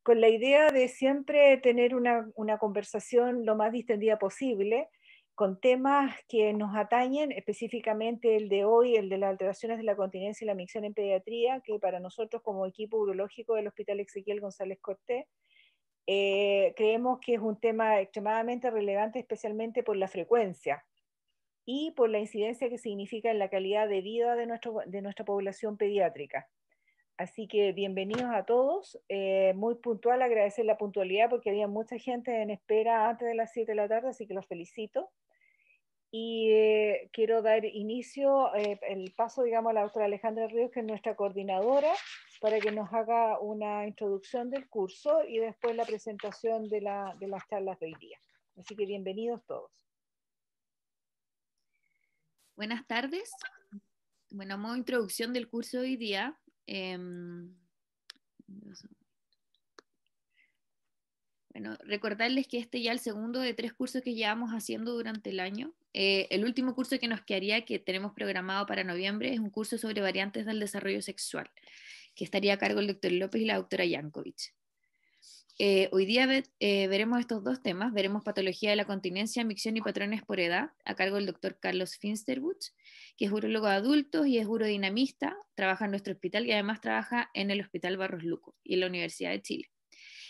con la idea de siempre tener una conversación lo más distendida posible, con temas que nos atañen, específicamente el de hoy, el de las alteraciones de la continencia y la micción en pediatría, que para nosotros como equipo urológico del Hospital Ezequiel González Cortés, creemos que es un tema extremadamente relevante, especialmente por la frecuencia y por la incidencia que significa en la calidad de vida de nuestra población pediátrica. Así que bienvenidos a todos. Muy puntual, agradecer la puntualidad porque había mucha gente en espera antes de las 7 de la tarde, así que los felicito. Y quiero dar inicio, el paso, digamos, a la doctora Alejandra Ríos, que es nuestra coordinadora, para que nos haga una introducción del curso y después la presentación de las charlas de hoy día. Así que bienvenidos todos. Buenas tardes. Bueno, a modo de introducción del curso de hoy día, bueno, recordarles que este ya es el segundo de 3 cursos que llevamos haciendo durante el año. El último curso que nos quedaría, que tenemos programado para noviembre, es un curso sobre variantes del desarrollo sexual, que estaría a cargo del doctor López y la doctora Yankovic. Hoy día veremos estos dos temas. Veremos patología de la continencia, micción y patrones por edad, a cargo del doctor Carlos Finsterbusch, que es urólogo de adultos y es urodinamista, trabaja en nuestro hospital y además trabaja en el Hospital Barros Luco y en la Universidad de Chile.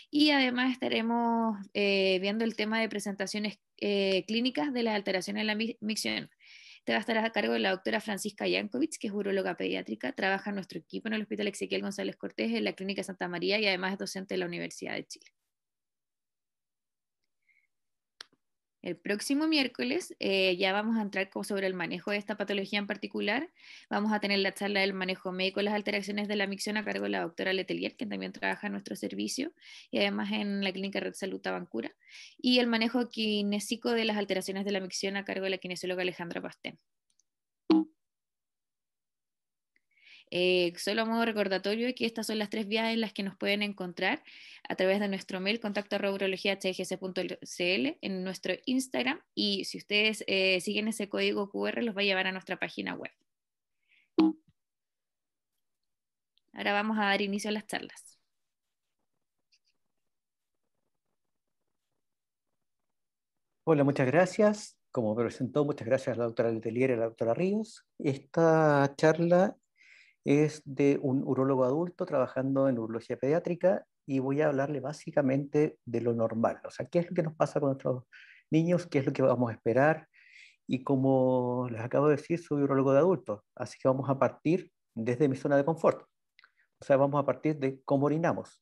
Y además estaremos viendo el tema de presentaciones clínicas de las alteraciones en la micción. Este va a estar a cargo de la doctora Francisca Yankovic, que es uróloga pediátrica, trabaja en nuestro equipo en el Hospital Ezequiel González Cortés, en la Clínica Santa María y además es docente de la Universidad de Chile. El próximo miércoles ya vamos a entrar sobre el manejo de esta patología en particular. Vamos a tener la charla del manejo médico de las alteraciones de la micción a cargo de la doctora Letelier, que también trabaja en nuestro servicio y además en la Clínica Red Salud Tabancura. Y el manejo kinésico de las alteraciones de la micción a cargo de la kinesióloga Alejandra Pastén. Solo a modo recordatorio que estas son las 3 vías en las que nos pueden encontrar a través de nuestro mail contacto@urologiahgc.cl, en nuestro Instagram, y si ustedes siguen ese código QR los va a llevar a nuestra página web. Ahora vamos a dar inicio a las charlas. Hola, muchas gracias. Como me presentó, muchas gracias a la doctora Letelier y a la doctora Ríos. Esta charla es de un urólogo adulto trabajando en urología pediátrica y voy a hablarle básicamente de lo normal, o sea, qué es lo que nos pasa con nuestros niños, qué es lo que vamos a esperar, y como les acabo de decir, soy urólogo de adultos, así que vamos a partir desde mi zona de confort, o sea, vamos a partir de cómo orinamos.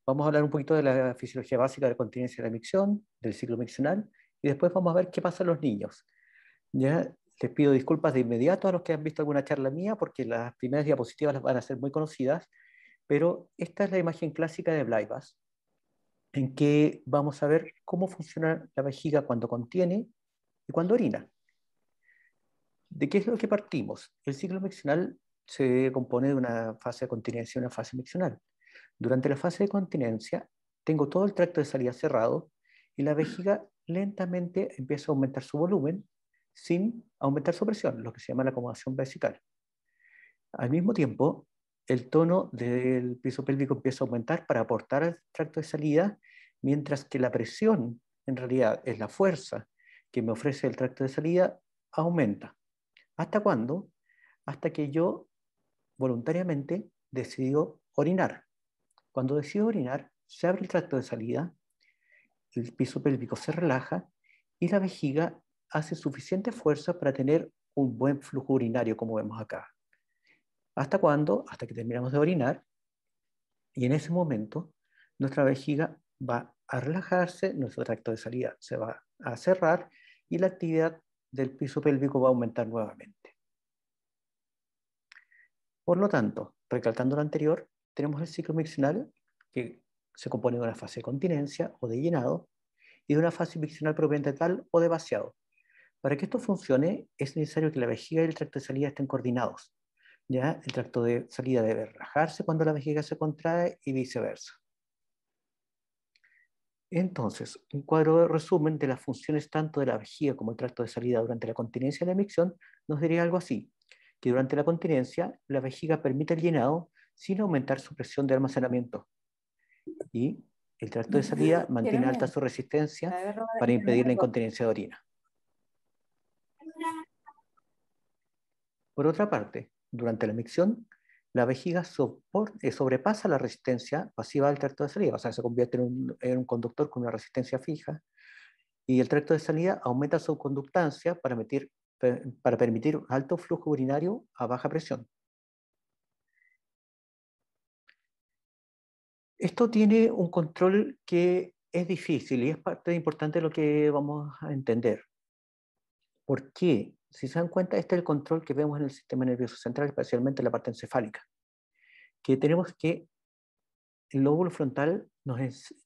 Vamos a hablar un poquito de la fisiología básica de la continencia de la micción, del ciclo miccional, y después vamos a ver qué pasa en los niños. Ya les pido disculpas de inmediato a los que han visto alguna charla mía, porque las primeras diapositivas las van a ser muy conocidas, pero esta es la imagen clásica de Blaipas, en que vamos a ver cómo funciona la vejiga cuando contiene y cuando orina. ¿De qué es lo que partimos? El ciclo miccional se compone de una fase de continencia y una fase miccional. Durante la fase de continencia tengo todo el tracto de salida cerrado y la vejiga lentamente empieza a aumentar su volumen sin aumentar su presión, lo que se llama la acomodación vesical. Al mismo tiempo, el tono del piso pélvico empieza a aumentar para aportar al tracto de salida, mientras que la presión, en realidad, es la fuerza que me ofrece el tracto de salida, aumenta. ¿Hasta cuándo? Hasta que yo voluntariamente decido orinar. Cuando decido orinar, se abre el tracto de salida, el piso pélvico se relaja y la vejiga hace suficiente fuerza para tener un buen flujo urinario, como vemos acá. ¿Hasta cuándo? Hasta que terminamos de orinar, y en ese momento nuestra vejiga va a relajarse, nuestro tracto de salida se va a cerrar y la actividad del piso pélvico va a aumentar nuevamente. Por lo tanto, recalcando lo anterior, tenemos el ciclo miccional, que se compone de una fase de continencia o de llenado y de una fase miccional propiamente tal o de vaciado. Para que esto funcione, es necesario que la vejiga y el tracto de salida estén coordinados. ¿Ya? El tracto de salida debe relajarse cuando la vejiga se contrae y viceversa. Entonces, un cuadro de resumen de las funciones tanto de la vejiga como el tracto de salida durante la continencia y la micción nos diría algo así, que durante la continencia la vejiga permite el llenado sin aumentar su presión de almacenamiento. Y El tracto de salida mantiene alta su resistencia para impedir la incontinencia de orina. Por otra parte, durante la micción, la vejiga sobrepasa la resistencia pasiva del tracto de salida, o sea, se convierte en un conductor con una resistencia fija, y el tracto de salida aumenta su conductancia para permitir alto flujo urinario a baja presión. Esto tiene un control que es difícil y es parte importante de lo que vamos a entender. ¿Por qué? Si se dan cuenta, este es el control que vemos en el sistema nervioso central, especialmente en la parte encefálica, que tenemos que el lóbulo frontal nos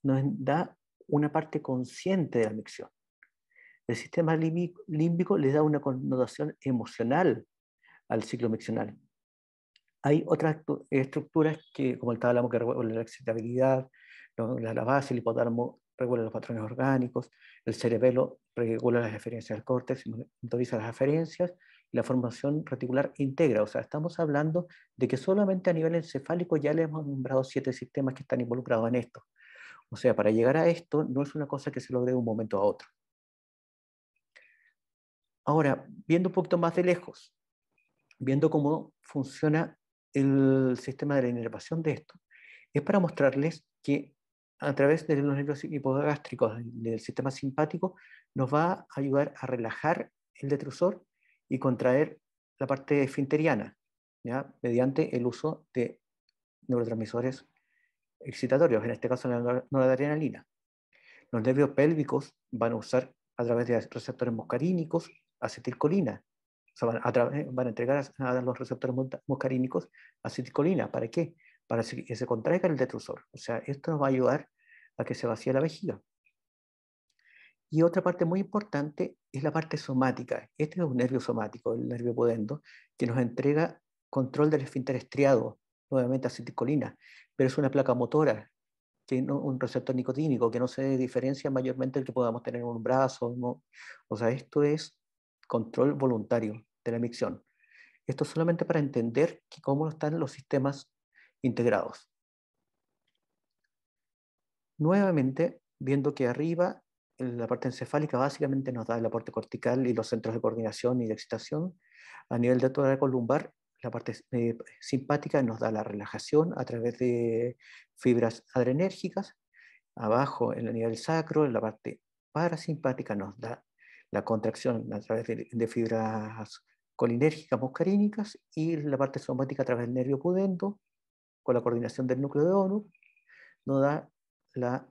da una parte consciente de la micción. El sistema límbico le da una connotación emocional al ciclo miccional. Hay otras estructuras que, como el tálamo, que regula la excitabilidad, la base, el hipotálamo regula los patrones orgánicos, el cerebelo regula las eferencias del córtex, monitoriza las eferencias, y la formación reticular integra. O sea, estamos hablando de que solamente a nivel encefálico ya le hemos nombrado 7 sistemas que están involucrados en esto. O sea, para llegar a esto no es una cosa que se logre de un momento a otro. Ahora, viendo un poquito más de lejos, viendo cómo funciona el sistema de la inervación de esto, es para mostrarles que a través de los nervios hipogástricos del sistema simpático nos va a ayudar a relajar el detrusor y contraer la parte esfinteriana, ¿ya? Mediante el uso de neurotransmisores excitatorios, en este caso la noradrenalina. Los nervios pélvicos van a usar a través de receptores muscarínicos acetilcolina. O sea, van a entregar a los receptores muscarínicos acetilcolina. ¿Para qué? Para que se contraiga el detrusor. O sea, esto nos va a ayudar a que se vacíe la vejiga. Y otra parte muy importante es la parte somática. Este es un nervio somático, el nervio pudendo, que nos entrega control del esfínter estriado, nuevamente acetilcolina, pero es una placa motora, que no, un receptor nicotínico, que no se diferencia mayormente del que podamos tener en un brazo. ¿No? O sea, esto es control voluntario de la micción. Esto es solamente para entender cómo están los sistemas integrados. Nuevamente, viendo que arriba, en la parte encefálica básicamente nos da el aporte cortical y los centros de coordinación y de excitación. A nivel de tórax lumbar, la parte simpática nos da la relajación a través de fibras adrenérgicas. Abajo, en el nivel sacro, en la parte parasimpática nos da la contracción a través de fibras colinérgicas muscarínicas, y la parte somática a través del nervio pudendo, con la coordinación del núcleo de Onu, nos da la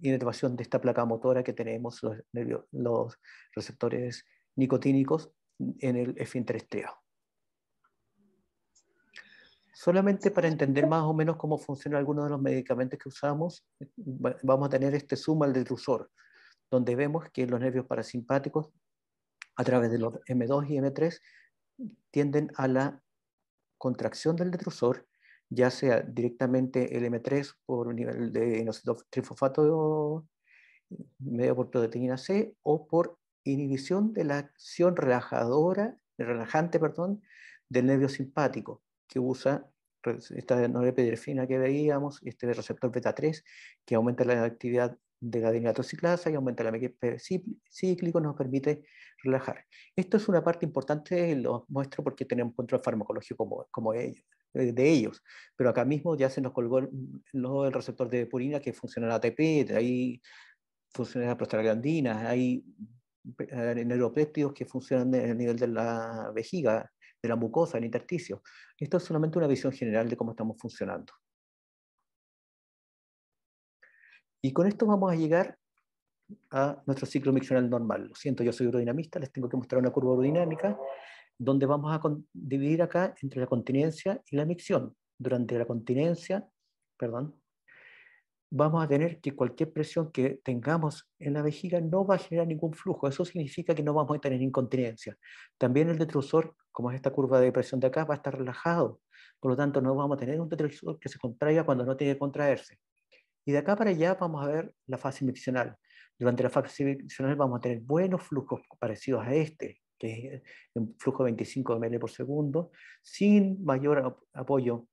inervación de esta placa motora que tenemos los receptores nicotínicos en el esfínter estriado. Solamente para entender más o menos cómo funcionan algunos de los medicamentos que usamos, vamos a tener este zoom al detrusor, donde vemos que los nervios parasimpáticos, a través de los M2 y M3, tienden a la contracción del detrusor, ya sea directamente el M3 por un nivel de inositotrifosfato medio por proteína C, o por inhibición de la acción relajante del nervio simpático, que usa esta norepinefrina que veíamos, este receptor beta 3, que aumenta la actividad de la adenilatociclasa y aumenta el AMP cíclico, nos permite relajar. Esto es una parte importante, lo muestro porque tenemos control farmacológico de ellos, pero acá mismo ya se nos colgó el receptor de purina que funciona en ATP, de ahí funciona la prostaglandina, hay neuropéptidos que funcionan a nivel de la vejiga, de la mucosa, el intersticio. Esto es solamente una visión general de cómo estamos funcionando. Y con esto vamos a llegar a nuestro ciclo miccional normal. Lo siento, yo soy urodinamista, les tengo que mostrar una curva urodinamica donde vamos a dividir acá entre la continencia y la micción. Durante la continencia, vamos a tener que cualquier presión que tengamos en la vejiga no va a generar ningún flujo. Eso significa que no vamos a tener incontinencia. También el detrusor, como es esta curva de presión de acá, va a estar relajado. Por lo tanto, no vamos a tener un detrusor que se contraiga cuando no tiene que contraerse. Y de acá para allá vamos a ver la fase miccional. Durante la fase miccional vamos a tener buenos flujos parecidos a este, que es un flujo de 25 ml por segundo, sin mayor apoyo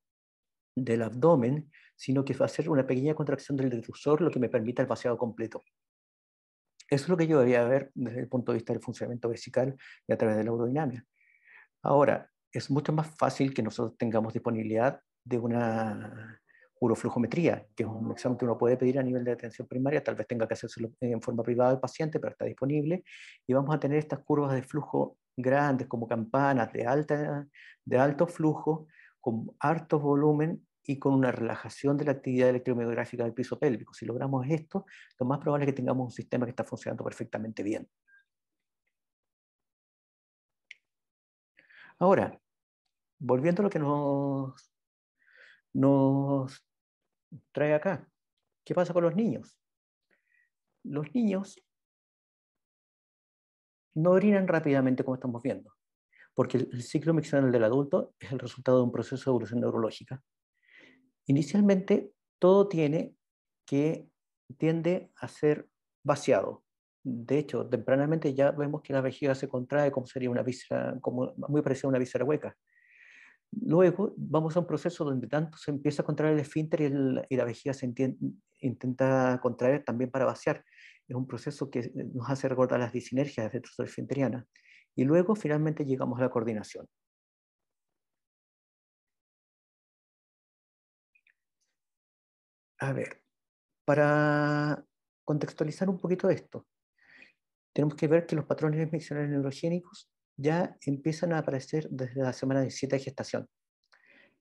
del abdomen, sino que va a ser una pequeña contracción del detrusor, lo que me permita el vaciado completo. Eso es lo que yo debería ver desde el punto de vista del funcionamiento vesical y a través de la urodinamia. Ahora, es mucho más fácil que nosotros tengamos disponibilidad de una uroflujometría, que es un examen que uno puede pedir a nivel de atención primaria, tal vez tenga que hacerse en forma privada al paciente, pero está disponible, y vamos a tener estas curvas de flujo grandes como campanas de alto flujo, con harto volumen y con una relajación de la actividad electromiográfica del piso pélvico. Si logramos esto, lo más probable es que tengamos un sistema que está funcionando perfectamente bien. Ahora, volviendo a lo que nos trae acá, ¿qué pasa con los niños? Los niños no orinan rápidamente como estamos viendo, porque el ciclo miccional del adulto es el resultado de un proceso de evolución neurológica. Inicialmente, todo tiende a ser vaciado. De hecho, tempranamente ya vemos que la vejiga se contrae como sería una víscera, como muy parecida a una víscera hueca. Luego vamos a un proceso donde tanto se empieza a contraer el esfínter y la vejiga se intenta contraer también para vaciar. Es un proceso que nos hace recordar las disinergias esfinteriana. Y luego finalmente llegamos a la coordinación. A ver, para contextualizar un poquito esto, tenemos que ver que los patrones miccionales neurogénicos ya empiezan a aparecer desde la semana 17 de gestación.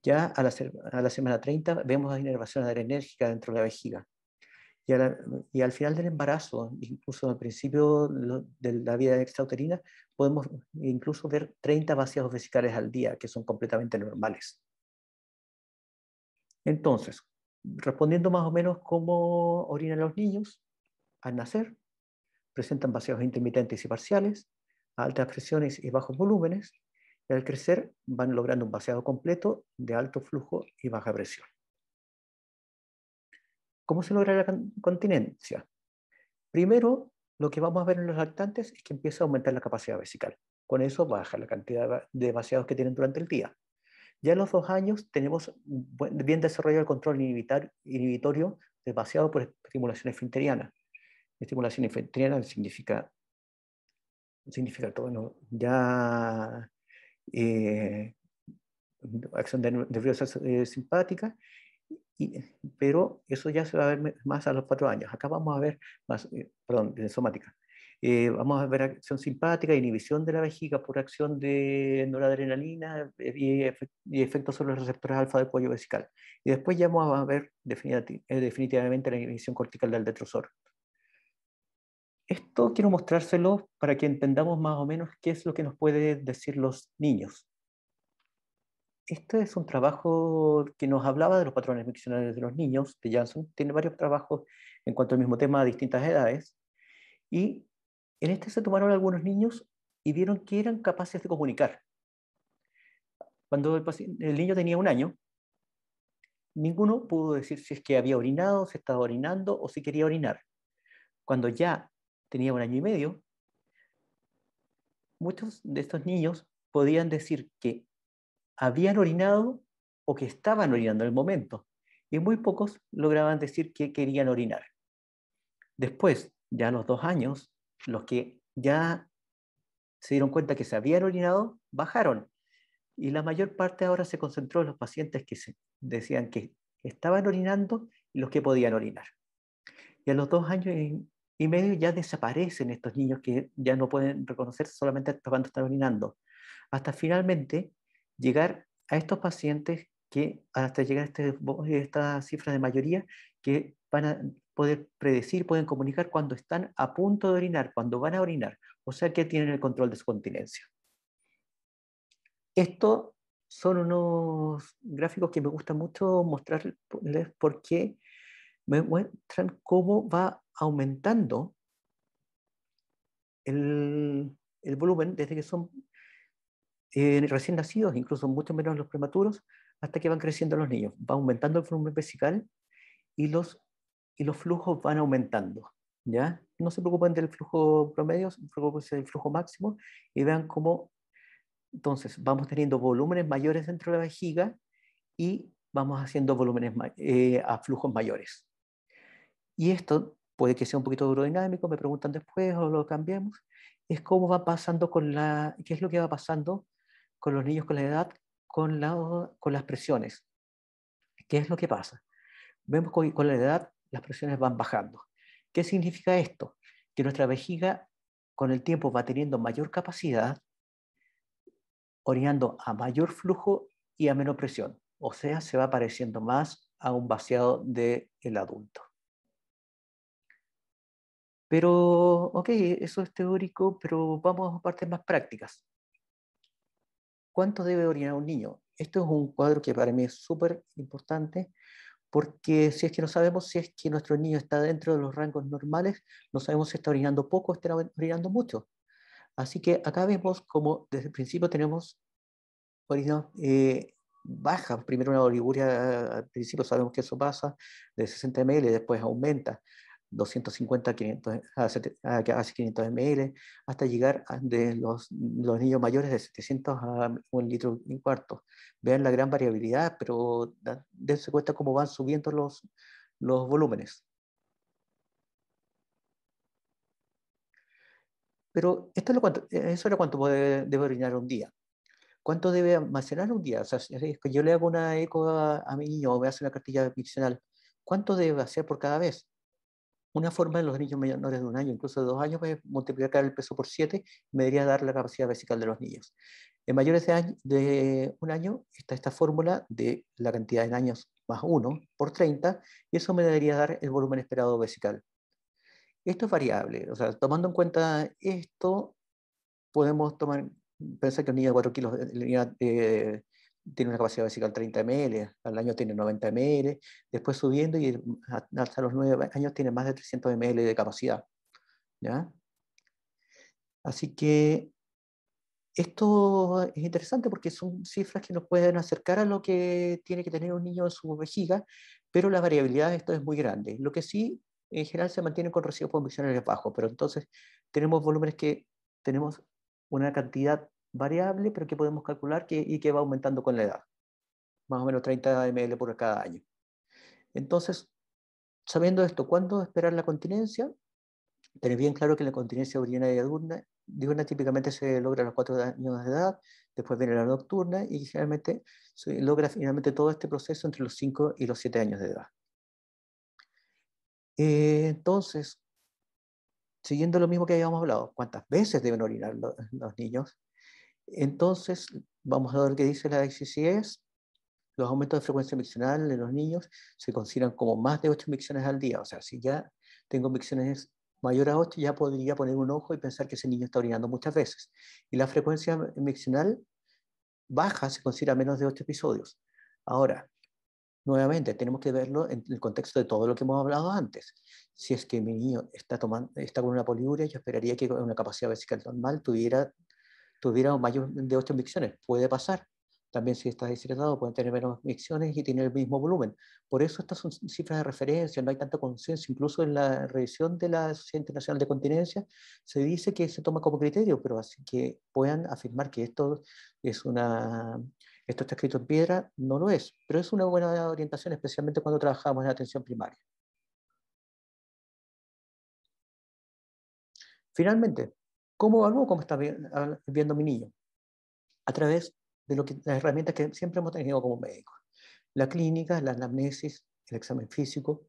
Ya a la semana 30 vemos inervación adrenérgica dentro de la vejiga. Y al final del embarazo, incluso al principio de la vida extrauterina, podemos incluso ver 30 vaciados vesicales al día, que son completamente normales. Entonces, respondiendo más o menos cómo orinan los niños, al nacer, presentan vaciados intermitentes y parciales, a altas presiones y bajos volúmenes, y al crecer van logrando un vaciado completo de alto flujo y baja presión. ¿Cómo se logra la continencia? Primero, lo que vamos a ver en los lactantes es que empieza a aumentar la capacidad vesical. Con eso baja la cantidad de vaciados que tienen durante el día. Ya a los 2 años tenemos bien desarrollado el control inhibitorio de vaciado por estimulación esfinteriana. Estimulación esfinteriana significa todo, ¿no? Ya acción nerviosa simpática, pero eso ya se va a ver más a los 4 años. Acá vamos a ver más, somática. Vamos a ver acción simpática, inhibición de la vejiga por acción de noradrenalina y efectos sobre los receptores alfa del cuello vesical. Y después ya vamos a ver definitivamente la inhibición cortical del detrusor. Esto quiero mostrárselo para que entendamos más o menos qué es lo que nos pueden decir los niños. Este es un trabajo que nos hablaba de los patrones miccionales de los niños, de Jansson. Tiene varios trabajos en cuanto al mismo tema a distintas edades. Y en este se tomaron algunos niños y vieron que eran capaces de comunicar. Cuando el niño tenía 1 año, ninguno pudo decir si es que había orinado, si estaba orinando o si quería orinar. Cuando ya tenía 1 año y medio, muchos de estos niños podían decir que habían orinado o que estaban orinando en el momento, y muy pocos lograban decir que querían orinar. Después, ya a los 2 años, los que ya se dieron cuenta que se habían orinado, bajaron, y la mayor parte ahora se concentró en los pacientes que decían que estaban orinando y los que podían orinar. Y a los 2 años y medio ya desaparecen estos niños que ya no pueden reconocer solamente cuando están orinando, hasta finalmente llegar a estos pacientes que hasta llegar a esta cifra de mayoría que van a poder predecir, pueden comunicar cuando están a punto de orinar, cuando van a orinar, o sea que tienen el control de su continencia. Estos son unos gráficos que me gusta mucho mostrarles porque me muestran cómo va aumentando el volumen desde que son recién nacidos, incluso mucho menos los prematuros, hasta que van creciendo los niños. Va aumentando el volumen vesical y los flujos van aumentando. ¿Ya? No se preocupen del flujo promedio, se preocupen del flujo máximo y vean cómo entonces vamos teniendo volúmenes mayores dentro de la vejiga y vamos haciendo volúmenes a flujos mayores. Y esto puede que sea un poquito aerodinámico, me preguntan después o lo cambiemos, es cómo va pasando qué es lo que va pasando con los niños con la edad, con las presiones. ¿Qué es lo que pasa? Vemos que con la edad las presiones van bajando. ¿Qué significa esto? Que nuestra vejiga con el tiempo va teniendo mayor capacidad, orinando a mayor flujo y a menor presión. O sea, se va pareciendo más a un vaciado del adulto. Pero, ok, eso es teórico, pero vamos a partes más prácticas. ¿Cuánto debe orinar un niño? Esto es un cuadro que para mí es súper importante, porque si es que no sabemos si es que nuestro niño está dentro de los rangos normales, no sabemos si está orinando poco o está orinando mucho. Así que acá vemos como desde el principio tenemos orina baja. Primero una oliguria, al principio sabemos que eso pasa, de 60 ml, después aumenta 250 500, a casi 500 ml, hasta llegar de los niños mayores de 700 a 1,25 litros. Vean la gran variabilidad, pero dense cuenta cómo van subiendo los volúmenes. Pero eso era cuánto debe orinar un día. ¿Cuánto debe almacenar un día? O sea, si es que yo le hago una eco a mi niño o me hace una cartilla miccional, ¿cuánto debe hacer por cada vez? Una forma en los niños menores de 1 año, incluso de 2 años, es multiplicar el peso por 7 y me debería dar la capacidad vesical de los niños. En mayores de 1 año está esta fórmula de la cantidad de años más 1 por 30 y eso me debería dar el volumen esperado vesical. Esto es variable, o sea, tomando en cuenta esto, podemos pensar que un niño de 4 kilos tiene una capacidad vesical de 30 ml, al año tiene 90 ml, después subiendo y hasta los 9 años tiene más de 300 ml de capacidad. ¿Ya? Así que esto es interesante porque son cifras que nos pueden acercar a lo que tiene que tener un niño en su vejiga, pero la variabilidad de esto es muy grande. Lo que sí, en general, se mantiene con residuos convencionales bajos, pero entonces tenemos volúmenes que tenemos una cantidad variable, pero que podemos calcular y que va aumentando con la edad, más o menos 30 ml por cada año. Entonces, sabiendo esto, ¿cuándo esperar la continencia? Tener bien claro que la continencia urinaria diurna típicamente se logra a los 4 años de edad, después viene la nocturna y generalmente se logra finalmente todo este proceso entre los 5 y los 7 años de edad. Entonces, siguiendo lo mismo que habíamos hablado, ¿cuántas veces deben orinar los niños? Entonces, vamos a ver qué dice la ICCS. Los aumentos de frecuencia miccional en los niños se consideran como más de 8 micciones al día. O sea, si ya tengo micciones mayor a 8, ya podría poner un ojo y pensar que ese niño está orinando muchas veces. Y la frecuencia miccional baja se considera menos de 8 episodios. Ahora, nuevamente, tenemos que verlo en el contexto de todo lo que hemos hablado antes. Si es que mi niño está con una poliuria, yo esperaría que con una capacidad vesical normal tuviera mayor de 8 micciones. Puede pasar. También si está deshidratado pueden tener menos micciones y tiene el mismo volumen. Por eso estas son cifras de referencia, no hay tanto consenso. Incluso en la revisión de la Sociedad Internacional de Continencia se dice que se toma como criterio, pero así que puedan afirmar que esto está escrito en piedra, no lo es. Pero es una buena orientación, especialmente cuando trabajamos en atención primaria. Finalmente, ¿cómo evalúo cómo está viendo mi niño? A través de las herramientas que siempre hemos tenido como médicos. La clínica, la anamnesis, el examen físico,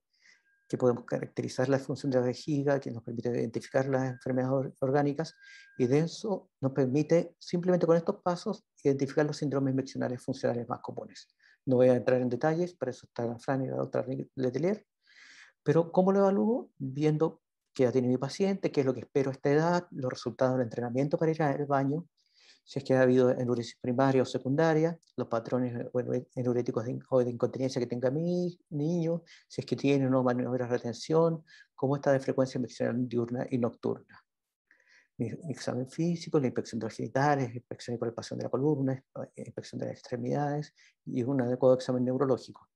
que podemos caracterizar la función de la vejiga, que nos permite identificar las enfermedades orgánicas, y de eso nos permite, simplemente con estos pasos, identificar los síndromes miccionales funcionales más comunes. No voy a entrar en detalles, para eso está la Fran y la doctora Letelier, pero ¿cómo lo evalúo? Viendo qué edad tiene mi paciente, qué es lo que espero a esta edad, los resultados del entrenamiento para ir al baño, si es que ha habido enuresis primaria o secundaria, los patrones enuréticos o de incontinencia que tenga mi niño, si es que tiene o no maniobras de retención, cómo está de frecuencia miccional diurna y nocturna. Mi examen físico, la inspección de los genitales, inspección y palpación de la columna, inspección de las extremidades y un adecuado examen neurológico.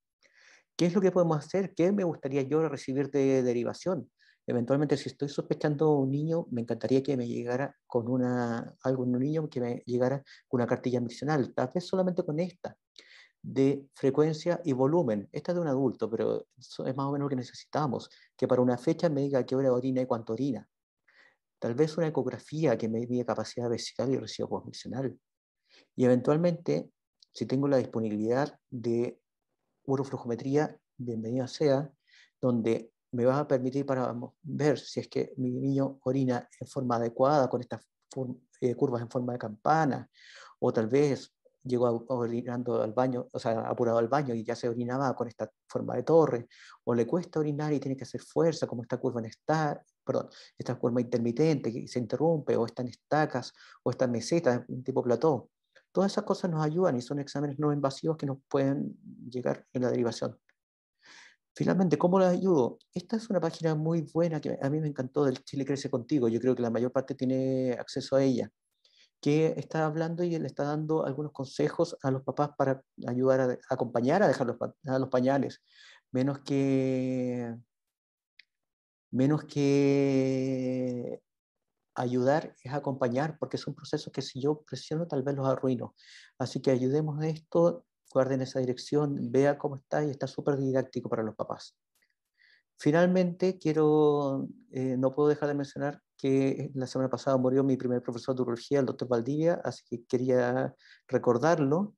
¿Qué es lo que podemos hacer? ¿Qué me gustaría yo recibir de derivación? Eventualmente, si estoy sospechando un niño, me encantaría que me llegara con un niño que me llegara con una cartilla miccional, tal vez solamente con esta. de frecuencia y volumen. Esta es de un adulto, pero eso es más o menos lo que necesitamos, que para una fecha me diga qué hora orina y cuánto orina. Tal vez una ecografía que me diga capacidad vesical y residuo postmiccional. Y eventualmente, si tengo la disponibilidad de uroflujometría, bienvenida sea, donde me va a permitir para ver si es que mi niño orina en forma adecuada, con estas curvas en forma de campana, o tal vez llegó orinando al baño, o sea, apurado al baño y ya se orinaba con esta forma de torre, o le cuesta orinar y tiene que hacer fuerza, como esta curva esta curva intermitente que se interrumpe, o están estacas, o estas mesetas, un tipo plató. Todas esas cosas nos ayudan y son exámenes no invasivos que nos pueden llegar en la derivación. Finalmente, ¿cómo las ayudo? Esta es una página muy buena que a mí me encantó, del Chile Crece Contigo. Yo creo que la mayor parte tiene acceso a ella, que está hablando y le está dando algunos consejos a los papás para ayudar a acompañar a dejar los pañales. Menos que ayudar es acompañar, porque son procesos que si yo presiono tal vez los arruino. Así que ayudemos a esto, guarden esa dirección, vea cómo está y está súper didáctico para los papás. Finalmente, no puedo dejar de mencionar que la semana pasada murió mi primer profesor de urología, el doctor Valdivia, así que quería recordarlo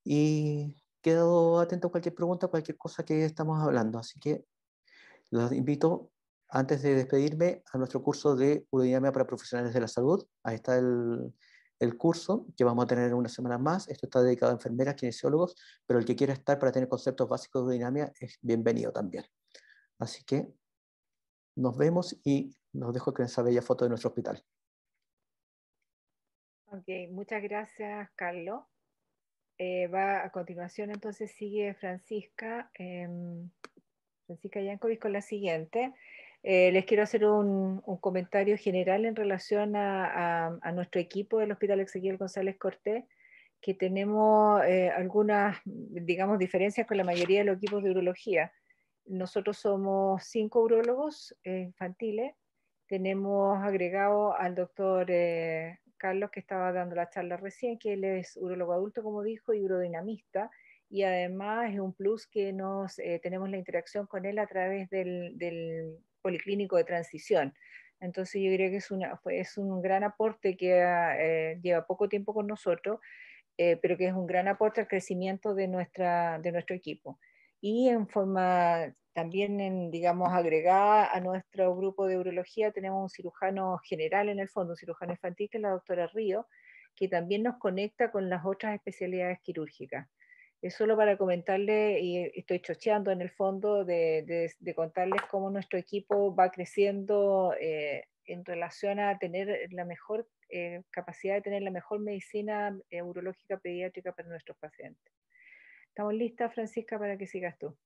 y quedo atento a cualquier pregunta, cualquier cosa que estamos hablando. Así que los invito, antes de despedirme, a nuestro curso de urodinámica para profesionales de la salud. Ahí está el curso que vamos a tener en unas semanas más. Esto está dedicado a enfermeras, kinesiólogos, pero el que quiera estar para tener conceptos básicos de urodinámica es bienvenido también. Así que nos vemos y los dejo con esa bella foto de nuestro hospital. Ok, muchas gracias, Carlos. A continuación, entonces sigue Francisca. Francisca Yankovic con la siguiente. Les quiero hacer un comentario general en relación a nuestro equipo del Hospital Ezequiel González Cortés, que tenemos algunas, digamos, diferencias con la mayoría de los equipos de urología. Nosotros somos 5 urólogos infantiles. Tenemos agregado al doctor Carlos, que estaba dando la charla recién, que él es urólogo adulto, como dijo, y urodinamista, y además es un plus que tenemos la interacción con él a través del policlínico de transición. Entonces yo creo que es un gran aporte que lleva poco tiempo con nosotros, pero que es un gran aporte al crecimiento de nuestro equipo. Y en forma también, digamos, agregada a nuestro grupo de urología, tenemos un cirujano general en el fondo, un cirujano infantil, que es la doctora Río, que también nos conecta con las otras especialidades quirúrgicas. Es solo para comentarle, y estoy chocheando en el fondo, de contarles cómo nuestro equipo va creciendo en relación a tener la mejor capacidad de tener la mejor medicina urológica pediátrica para nuestros pacientes. ¿Estamos listas, Francisca, para que sigas tú?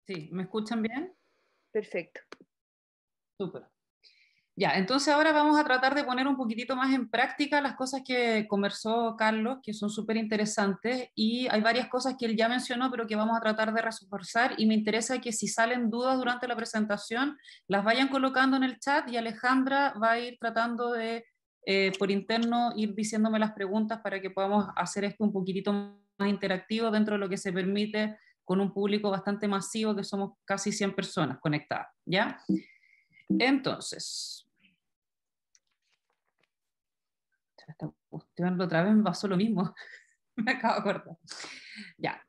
Sí, ¿me escuchan bien? Perfecto. Súper. Ya, entonces ahora vamos a tratar de poner un poquitito más en práctica las cosas que conversó Carlos, que son súper interesantes, y hay varias cosas que él ya mencionó, pero que vamos a tratar de reforzar, y me interesa que si salen dudas durante la presentación, las vayan colocando en el chat, y Alejandra va a ir tratando de, por interno, ir diciéndome las preguntas para que podamos hacer esto un poquitito más interactivo dentro de lo que se permite con un público bastante masivo, que somos casi 100 personas conectadas, ¿ya? Entonces, esta cuestión otra vez me pasó lo mismo. Me acabo de acordar. Ya.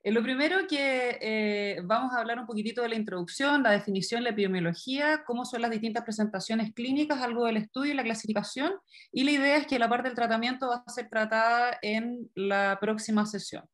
Lo primero que vamos a hablar un poquitito de la introducción, la definición, la epidemiología, cómo son las distintas presentaciones clínicas, algo del estudio y la clasificación, y la idea es que la parte del tratamiento va a ser tratada en la próxima sesión.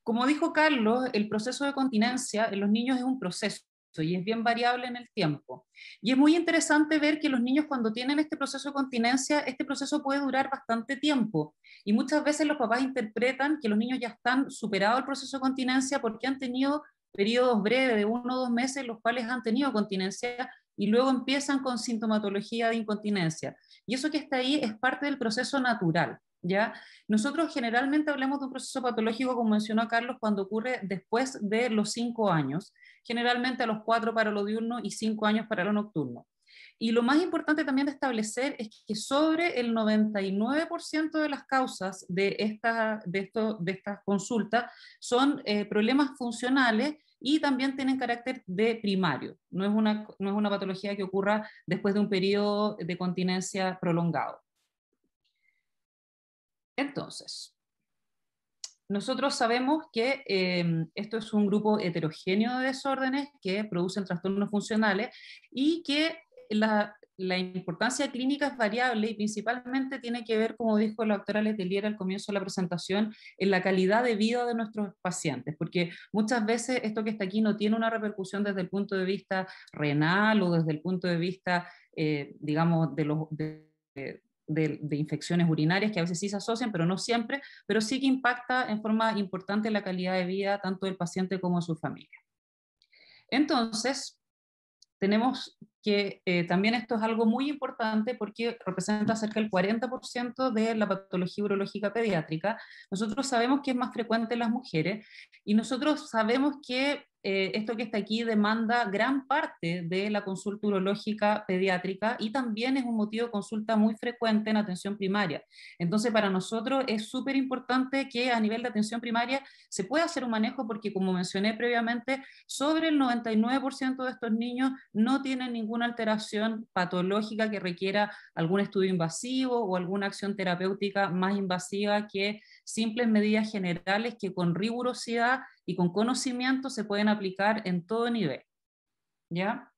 Como dijo Carlos, el proceso de continencia en los niños es un proceso y es bien variable en el tiempo. Y es muy interesante ver que los niños, cuando tienen este proceso de continencia, este proceso puede durar bastante tiempo. Y muchas veces los papás interpretan que los niños ya están superados el proceso de continencia porque han tenido periodos breves de 1 o 2 meses en los cuales han tenido continencia y luego empiezan con sintomatología de incontinencia. Y eso que está ahí es parte del proceso natural, ¿ya? Nosotros generalmente hablamos de un proceso patológico, como mencionó Carlos, cuando ocurre después de los 5 años, generalmente a los 4 para lo diurno y 5 años para lo nocturno. Y lo más importante también de establecer es que sobre el 99% de las causas de estas consultas son problemas funcionales y también tienen carácter de primario. No es una patología que ocurra después de un periodo de continencia prolongado. Entonces, nosotros sabemos que esto es un grupo heterogéneo de desórdenes que producen trastornos funcionales y que la importancia clínica es variable y principalmente tiene que ver, como dijo la doctora Letelier al comienzo de la presentación, en la calidad de vida de nuestros pacientes, porque muchas veces esto que está aquí no tiene una repercusión desde el punto de vista renal o desde el punto de vista, digamos, de infecciones urinarias que a veces sí se asocian, pero no siempre, pero sí que impacta en forma importante la calidad de vida tanto del paciente como de su familia. Entonces, tenemos que también esto es algo muy importante porque representa cerca del 40% de la patología urológica pediátrica. Nosotros sabemos que es más frecuente en las mujeres y nosotros sabemos que esto que está aquí demanda gran parte de la consulta urológica pediátrica y también es un motivo de consulta muy frecuente en atención primaria. Entonces, para nosotros es súper importante que a nivel de atención primaria se pueda hacer un manejo porque, como mencioné previamente, sobre el 99% de estos niños no tienen ninguna alteración patológica que requiera algún estudio invasivo o alguna acción terapéutica más invasiva que simples medidas generales que con rigurosidad y con conocimiento se pueden aplicar en todo nivel. ¿Ya?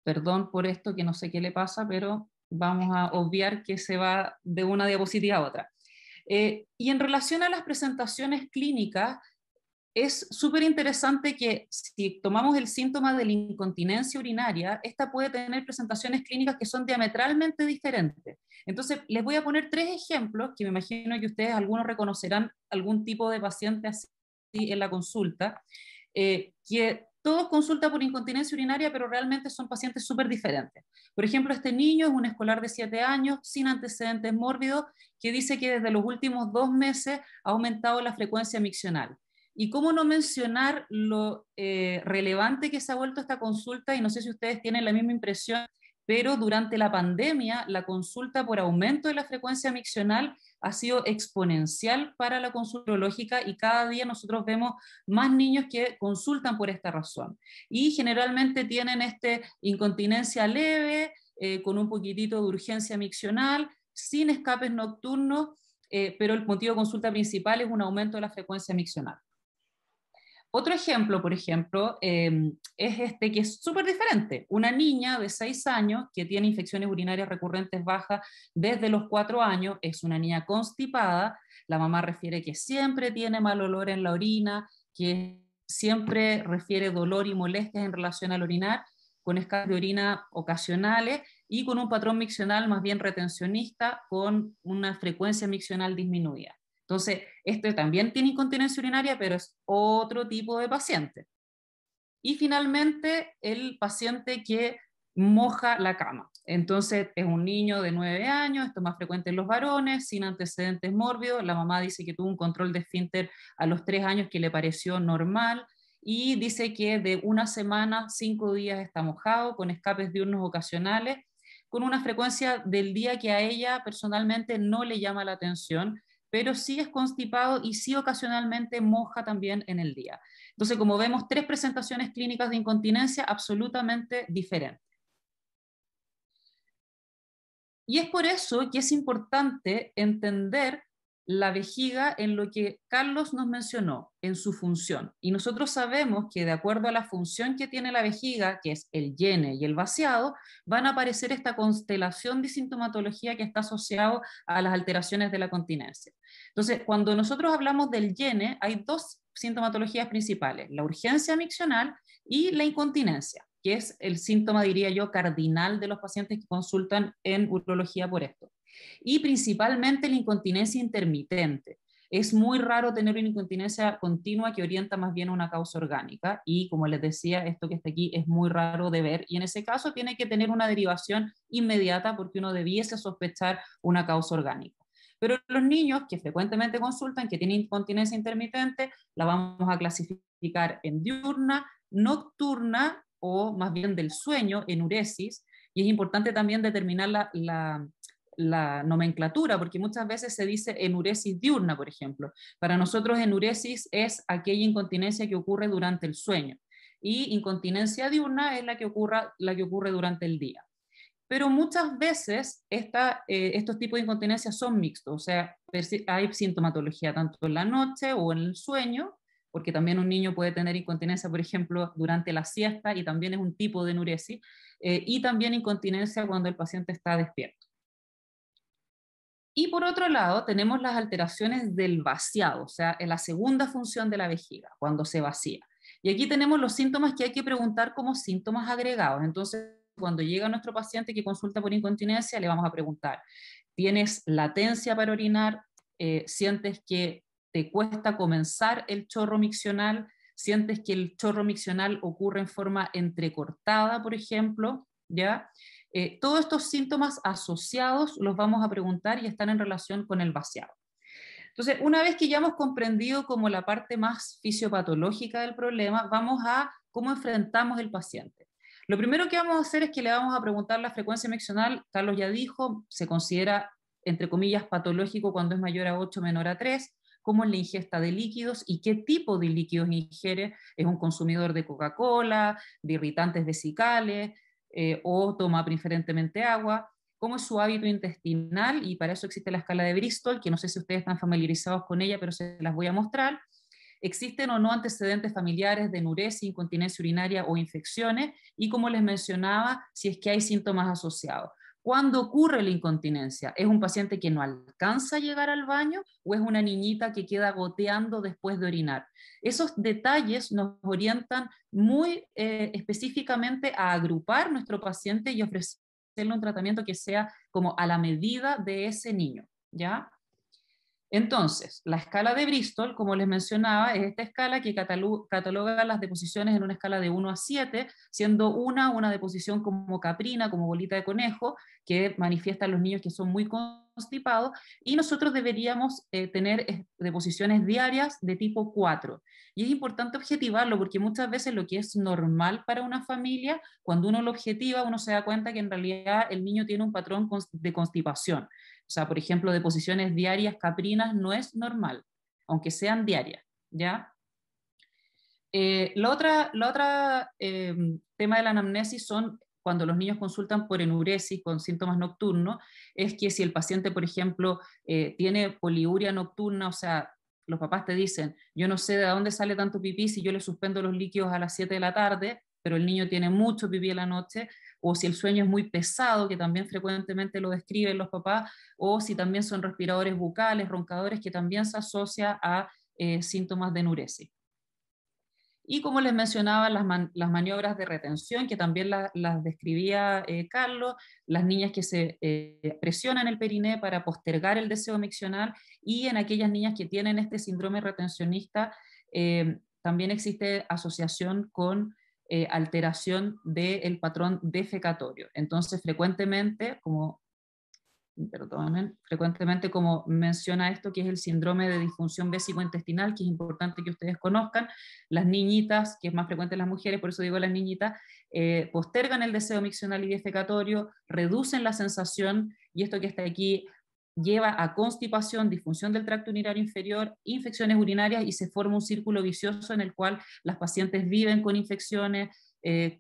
Perdón por esto, que no sé qué le pasa, pero vamos a obviar que se va de una diapositiva a otra. Y en relación a las presentaciones clínicas, es súper interesante que si tomamos el síntoma de la incontinencia urinaria, esta puede tener presentaciones clínicas que son diametralmente diferentes. Entonces, les voy a poner 3 ejemplos que me imagino que ustedes algunos reconocerán algún tipo de paciente así en la consulta, que todos consultan por incontinencia urinaria, pero realmente son pacientes súper diferentes. Por ejemplo, este niño es un escolar de 7 años, sin antecedentes mórbidos, que dice que desde los últimos 2 meses ha aumentado la frecuencia miccional. Y cómo no mencionar lo relevante que se ha vuelto esta consulta, y no sé si ustedes tienen la misma impresión, pero durante la pandemia la consulta por aumento de la frecuencia miccional ha sido exponencial para la consulta urológica y cada día nosotros vemos más niños que consultan por esta razón. Y generalmente tienen incontinencia leve, con un poquitito de urgencia miccional, sin escapes nocturnos, pero el motivo de consulta principal es un aumento de la frecuencia miccional. Otro ejemplo, por ejemplo, es este que es súper diferente. Una niña de 6 años que tiene infecciones urinarias recurrentes bajas desde los 4 años, es una niña constipada, la mamá refiere que siempre tiene mal olor en la orina, que siempre refiere dolor y molestias en relación al orinar, con escapes de orina ocasionales y con un patrón miccional más bien retencionista, con una frecuencia miccional disminuida. Entonces, este también tiene incontinencia urinaria, pero es otro tipo de paciente. Y finalmente, el paciente que moja la cama. Entonces, es un niño de 9 años, esto es más frecuente en los varones, sin antecedentes mórbidos. La mamá dice que tuvo un control de esfínter a los 3 años que le pareció normal y dice que de 1 semana, 5 días está mojado, con escapes diurnos ocasionales, con una frecuencia del día que a ella personalmente no le llama la atención, pero sí es constipado y sí ocasionalmente moja también en el día. Entonces, como vemos, 3 presentaciones clínicas de incontinencia absolutamente diferentes. Y es por eso que es importante entender la vejiga en lo que Carlos nos mencionó, en su función. Y nosotros sabemos que de acuerdo a la función que tiene la vejiga, que es el llene y el vaciado, van a aparecer esta constelación de sintomatología que está asociado a las alteraciones de la continencia. Entonces, cuando nosotros hablamos del llene, hay 2 sintomatologías principales, la urgencia miccional y la incontinencia, que es el síntoma, diría yo, cardinal de los pacientes que consultan en urología por esto. Y principalmente la incontinencia intermitente. Es muy raro tener una incontinencia continua que orienta más bien a una causa orgánica y, como les decía, esto que está aquí es muy raro de ver y en ese caso tiene que tener una derivación inmediata porque uno debiese sospechar una causa orgánica. Pero los niños que frecuentemente consultan, que tienen incontinencia intermitente, la vamos a clasificar en diurna, nocturna o más bien del sueño, enuresis, y es importante también determinar la nomenclatura, porque muchas veces se dice enuresis diurna, por ejemplo. Para nosotros enuresis es aquella incontinencia que ocurre durante el sueño, y incontinencia diurna es la que ocurre durante el día. Pero muchas veces estos tipos de incontinencia son mixtos, o sea, hay sintomatología tanto en la noche o en el sueño, porque también un niño puede tener incontinencia, por ejemplo, durante la siesta, y también es un tipo de enuresis, y también incontinencia cuando el paciente está despierto. Y por otro lado, tenemos las alteraciones del vaciado, o sea, en la segunda función de la vejiga, cuando se vacía. Y aquí tenemos los síntomas que hay que preguntar como síntomas agregados. Entonces, cuando llega nuestro paciente que consulta por incontinencia, le vamos a preguntar: ¿tienes latencia para orinar? ¿Sientes que te cuesta comenzar el chorro miccional? ¿Sientes que el chorro miccional ocurre en forma entrecortada, por ejemplo? ¿Ya? Todos estos síntomas asociados los vamos a preguntar y están en relación con el vaciado. Entonces, una vez que ya hemos comprendido como la parte más fisiopatológica del problema, vamos a cómo enfrentamos el paciente. Lo primero que vamos a hacer es que le vamos a preguntar la frecuencia miccional. Carlos ya dijo, se considera, entre comillas, patológico cuando es mayor a 8, menor a 3, cómo es la ingesta de líquidos y qué tipo de líquidos ingiere. ¿Es un consumidor de Coca-Cola, de irritantes vesicales, o toma preferentemente agua? ¿Cómo es su hábito intestinal? Y para eso existe la escala de Bristol, que no sé si ustedes están familiarizados con ella, pero se las voy a mostrar. ¿Existen o no antecedentes familiares de enuresis, incontinencia urinaria o infecciones? Y como les mencionaba, si es que hay síntomas asociados. ¿Cuándo ocurre la incontinencia? ¿Es un paciente que no alcanza a llegar al baño o es una niñita que queda goteando después de orinar? Esos detalles nos orientan muy específicamente a agrupar nuestro paciente y ofrecerle un tratamiento que sea como a la medida de ese niño, ¿ya? Entonces, la escala de Bristol, como les mencionaba, es esta escala que cataloga las deposiciones en una escala de 1 a 7, siendo una deposición como caprina, como bolita de conejo, que manifiesta a los niños que son muy constipados, y nosotros deberíamos tener deposiciones diarias de tipo 4. Y es importante objetivarlo porque muchas veces lo que es normal para una familia, cuando uno lo objetiva, uno se da cuenta que en realidad el niño tiene un patrón de constipación. O sea, por ejemplo, deposiciones diarias caprinas no es normal, aunque sean diarias, ¿ya? La otra tema de la anamnesis son cuando los niños consultan por enuresis con síntomas nocturnos, es que si el paciente, por ejemplo, tiene poliuria nocturna, o sea, los papás te dicen, yo no sé de dónde sale tanto pipí si yo le suspendo los líquidos a las 7 de la tarde, pero el niño tiene mucho pipí en la noche, o si el sueño es muy pesado, que también frecuentemente lo describen los papás, o si también son respiradores bucales, roncadores, que también se asocia a síntomas de enuresis. Y como les mencionaba, las maniobras de retención, que también las describía Carlos, las niñas que se presionan el periné para postergar el deseo miccional, y en aquellas niñas que tienen este síndrome retencionista, también existe asociación con alteración del patrón defecatorio. Entonces, frecuentemente, como menciona esto, que es el síndrome de disfunción vésico-intestinal, que es importante que ustedes conozcan, las niñitas, que es más frecuente en las mujeres, por eso digo las niñitas, postergan el deseo miccional y defecatorio, reducen la sensación, y esto que está aquí lleva a constipación, disfunción del tracto urinario inferior, infecciones urinarias, y se forma un círculo vicioso en el cual las pacientes viven con infecciones,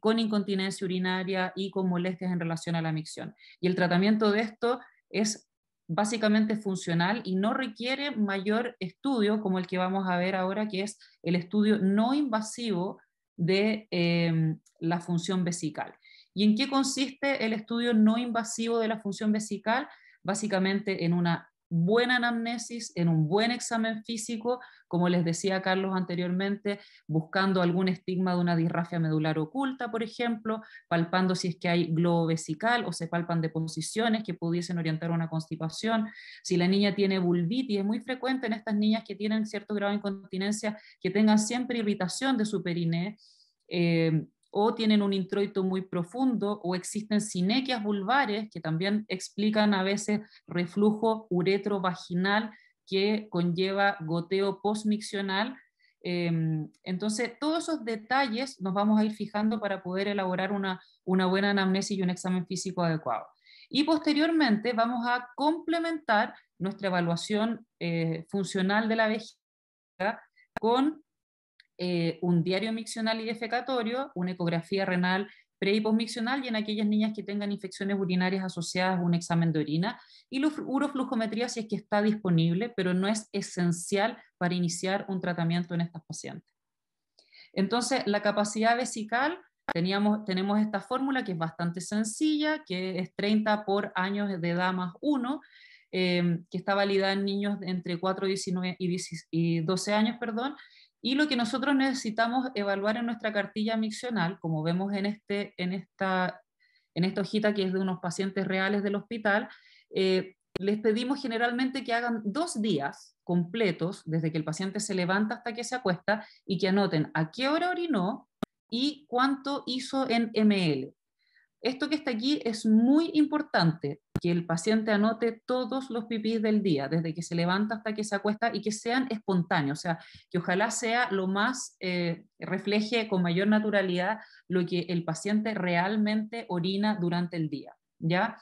con incontinencia urinaria y con molestias en relación a la micción. Y el tratamiento de esto es básicamente funcional y no requiere mayor estudio como el que vamos a ver ahora, que es el estudio no invasivo de la función vesical. ¿Y en qué consiste el estudio no invasivo de la función vesical? Básicamente en una buena anamnesis, en un buen examen físico, como les decía Carlos anteriormente, buscando algún estigma de una disrafia medular oculta, por ejemplo, palpando si es que hay globo vesical o se palpan deposiciones que pudiesen orientar a una constipación. Si la niña tiene vulvitis, es muy frecuente en estas niñas que tienen cierto grado de incontinencia que tengan siempre irritación de su periné, o tienen un introito muy profundo, o existen sinequias vulvares que también explican a veces reflujo uretrovaginal que conlleva goteo postmiccional. Entonces, todos esos detalles nos vamos a ir fijando para poder elaborar una buena anamnesis y un examen físico adecuado. Y posteriormente vamos a complementar nuestra evaluación funcional de la vejiga con un diario miccional y defecatorio, una ecografía renal pre y postmiccional, y en aquellas niñas que tengan infecciones urinarias asociadas, un examen de orina, y la uroflujometría si es que está disponible, pero no es esencial para iniciar un tratamiento en estas pacientes. Entonces, la capacidad vesical, tenemos esta fórmula que es bastante sencilla, que es 30 por años de edad más 1, que está validada en niños entre 4 y 12 años, perdón, y lo que nosotros necesitamos evaluar en nuestra cartilla miccional, como vemos en esta hojita que es de unos pacientes reales del hospital, les pedimos generalmente que hagan 2 días completos, desde que el paciente se levanta hasta que se acuesta, y que anoten a qué hora orinó y cuánto hizo en ml. Esto que está aquí es muy importante, que el paciente anote todos los pipís del día, desde que se levanta hasta que se acuesta, y que sean espontáneos, o sea, que ojalá sea lo más, refleje con mayor naturalidad lo que el paciente realmente orina durante el día, ¿ya?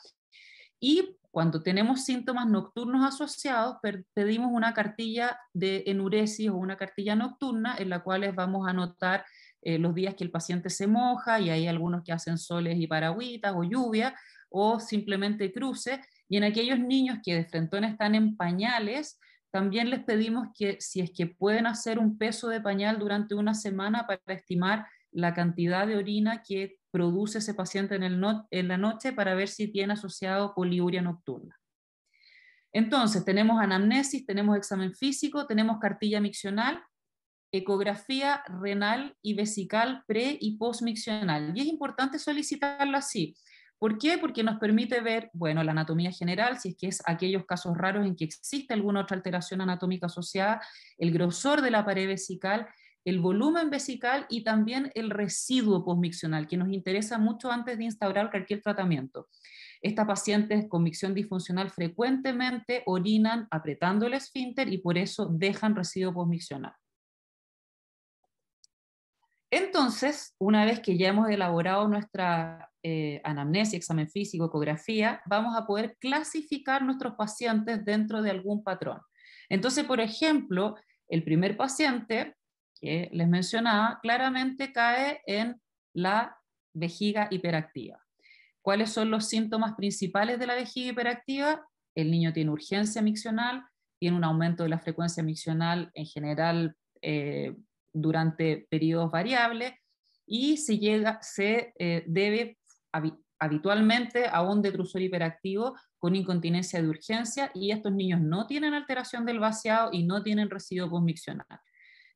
Y cuando tenemos síntomas nocturnos asociados, pedimos una cartilla de enuresis o una cartilla nocturna en la cual vamos a anotar los días que el paciente se moja, y hay algunos que hacen soles y paragüitas o lluvia, o simplemente cruce. Y en aquellos niños que de frentón están en pañales, también les pedimos que si es que pueden hacer un peso de pañal durante una semana para estimar la cantidad de orina que produce ese paciente en la noche, para ver si tiene asociado poliuria nocturna. Entonces, tenemos anamnesis, tenemos examen físico, tenemos cartilla miccional, ecografía renal y vesical pre y postmiccional. Y es importante solicitarlo así. ¿Por qué? Porque nos permite ver, bueno, la anatomía general, si es que es aquellos casos raros en que existe alguna otra alteración anatómica asociada, el grosor de la pared vesical, el volumen vesical y también el residuo postmiccional, que nos interesa mucho antes de instaurar cualquier tratamiento. Estas pacientes con micción disfuncional frecuentemente orinan apretando el esfínter y por eso dejan residuo postmiccional. Entonces, una vez que ya hemos elaborado nuestra anamnesis, examen físico, ecografía, vamos a poder clasificar nuestros pacientes dentro de algún patrón. Entonces, por ejemplo, el primer paciente que les mencionaba claramente cae en la vejiga hiperactiva. ¿Cuáles son los síntomas principales de la vejiga hiperactiva? El niño tiene urgencia miccional, tiene un aumento de la frecuencia miccional en general durante periodos variables, y se debe habitualmente a un detrusor hiperactivo con incontinencia de urgencia, y estos niños no tienen alteración del vaciado y no tienen residuo postmiccional.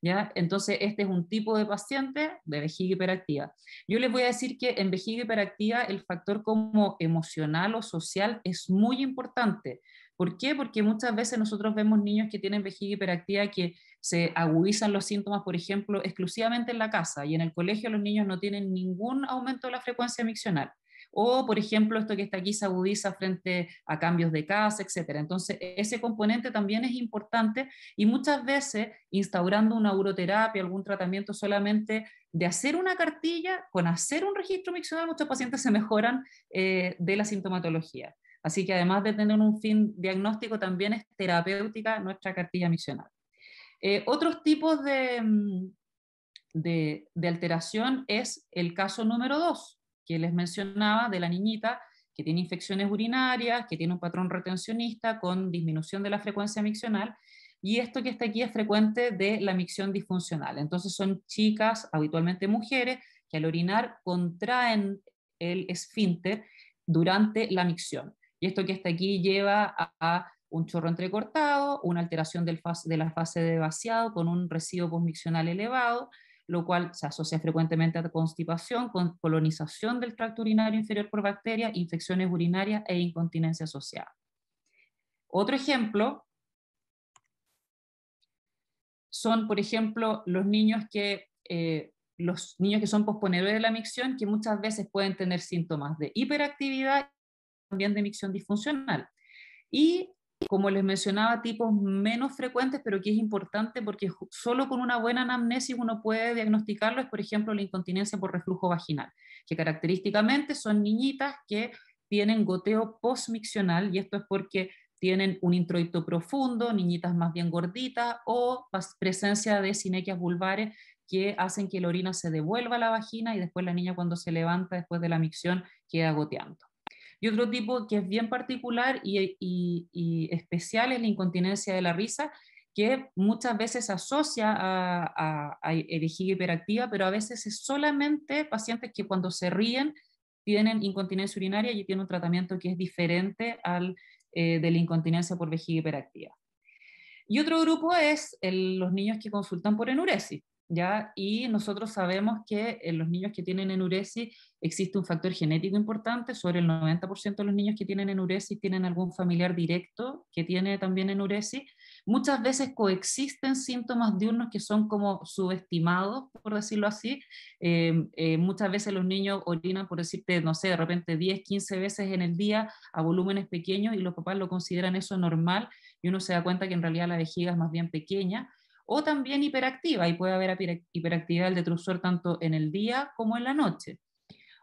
¿Ya? Entonces, este es un tipo de paciente de vejiga hiperactiva. Yo les voy a decir que en vejiga hiperactiva el factor como emocional o social es muy importante. ¿Por qué? Porque muchas veces nosotros vemos niños que tienen vejiga hiperactiva que se agudizan los síntomas, por ejemplo, exclusivamente en la casa, y en el colegio los niños no tienen ningún aumento de la frecuencia miccional. O, por ejemplo, esto que está aquí se agudiza frente a cambios de casa, etc. Entonces, ese componente también es importante, y muchas veces instaurando una uroterapia, algún tratamiento solamente de hacer una cartilla, con hacer un registro miccional, muchos pacientes se mejoran de la sintomatología. Así que además de tener un fin diagnóstico, también es terapéutica nuestra cartilla miccional. Otros tipos de alteración es el caso número 2, que les mencionaba, de la niñita que tiene infecciones urinarias, que tiene un patrón retencionista con disminución de la frecuencia miccional, y esto que está aquí es frecuente de la micción disfuncional. Entonces son chicas, habitualmente mujeres, que al orinar contraen el esfínter durante la micción. Y esto que está aquí lleva a un chorro entrecortado, una alteración de la fase de vaciado con un residuo postmiccional elevado, lo cual se asocia frecuentemente a constipación, con colonización del tracto urinario inferior por bacterias, infecciones urinarias e incontinencia asociada. Otro ejemplo son, por ejemplo, los niños que son posponedores de la micción, que muchas veces pueden tener síntomas de hiperactividad y también de micción disfuncional. Y como les mencionaba, tipos menos frecuentes, pero que es importante porque solo con una buena anamnesis uno puede diagnosticarlo, es por ejemplo la incontinencia por reflujo vaginal, que característicamente son niñitas que tienen goteo postmiccional, y esto es porque tienen un introito profundo, niñitas más bien gorditas, o presencia de sinequias vulvares que hacen que la orina se devuelva a la vagina y después la niña cuando se levanta después de la micción queda goteando. Y otro tipo que es bien particular y especial es la incontinencia de la risa, que muchas veces se asocia a vejiga hiperactiva, pero a veces es solamente pacientes que cuando se ríen tienen incontinencia urinaria y tienen un tratamiento que es diferente al de la incontinencia por vejiga hiperactiva. Y otro grupo es los niños que consultan por enuresis, ¿ya? Y nosotros sabemos que en los niños que tienen enuresis existe un factor genético importante, sobre el 90% de los niños que tienen enuresis tienen algún familiar directo que tiene también enuresis. Muchas veces coexisten síntomas diurnos que son como subestimados, por decirlo así. Muchas veces los niños orinan, por decirte, no sé, de repente 10, 15 veces en el día a volúmenes pequeños y los papás lo consideran eso normal y uno se da cuenta que en realidad la vejiga es más bien pequeña, o también hiperactiva, y puede haber hiperactividad del detrusor tanto en el día como en la noche.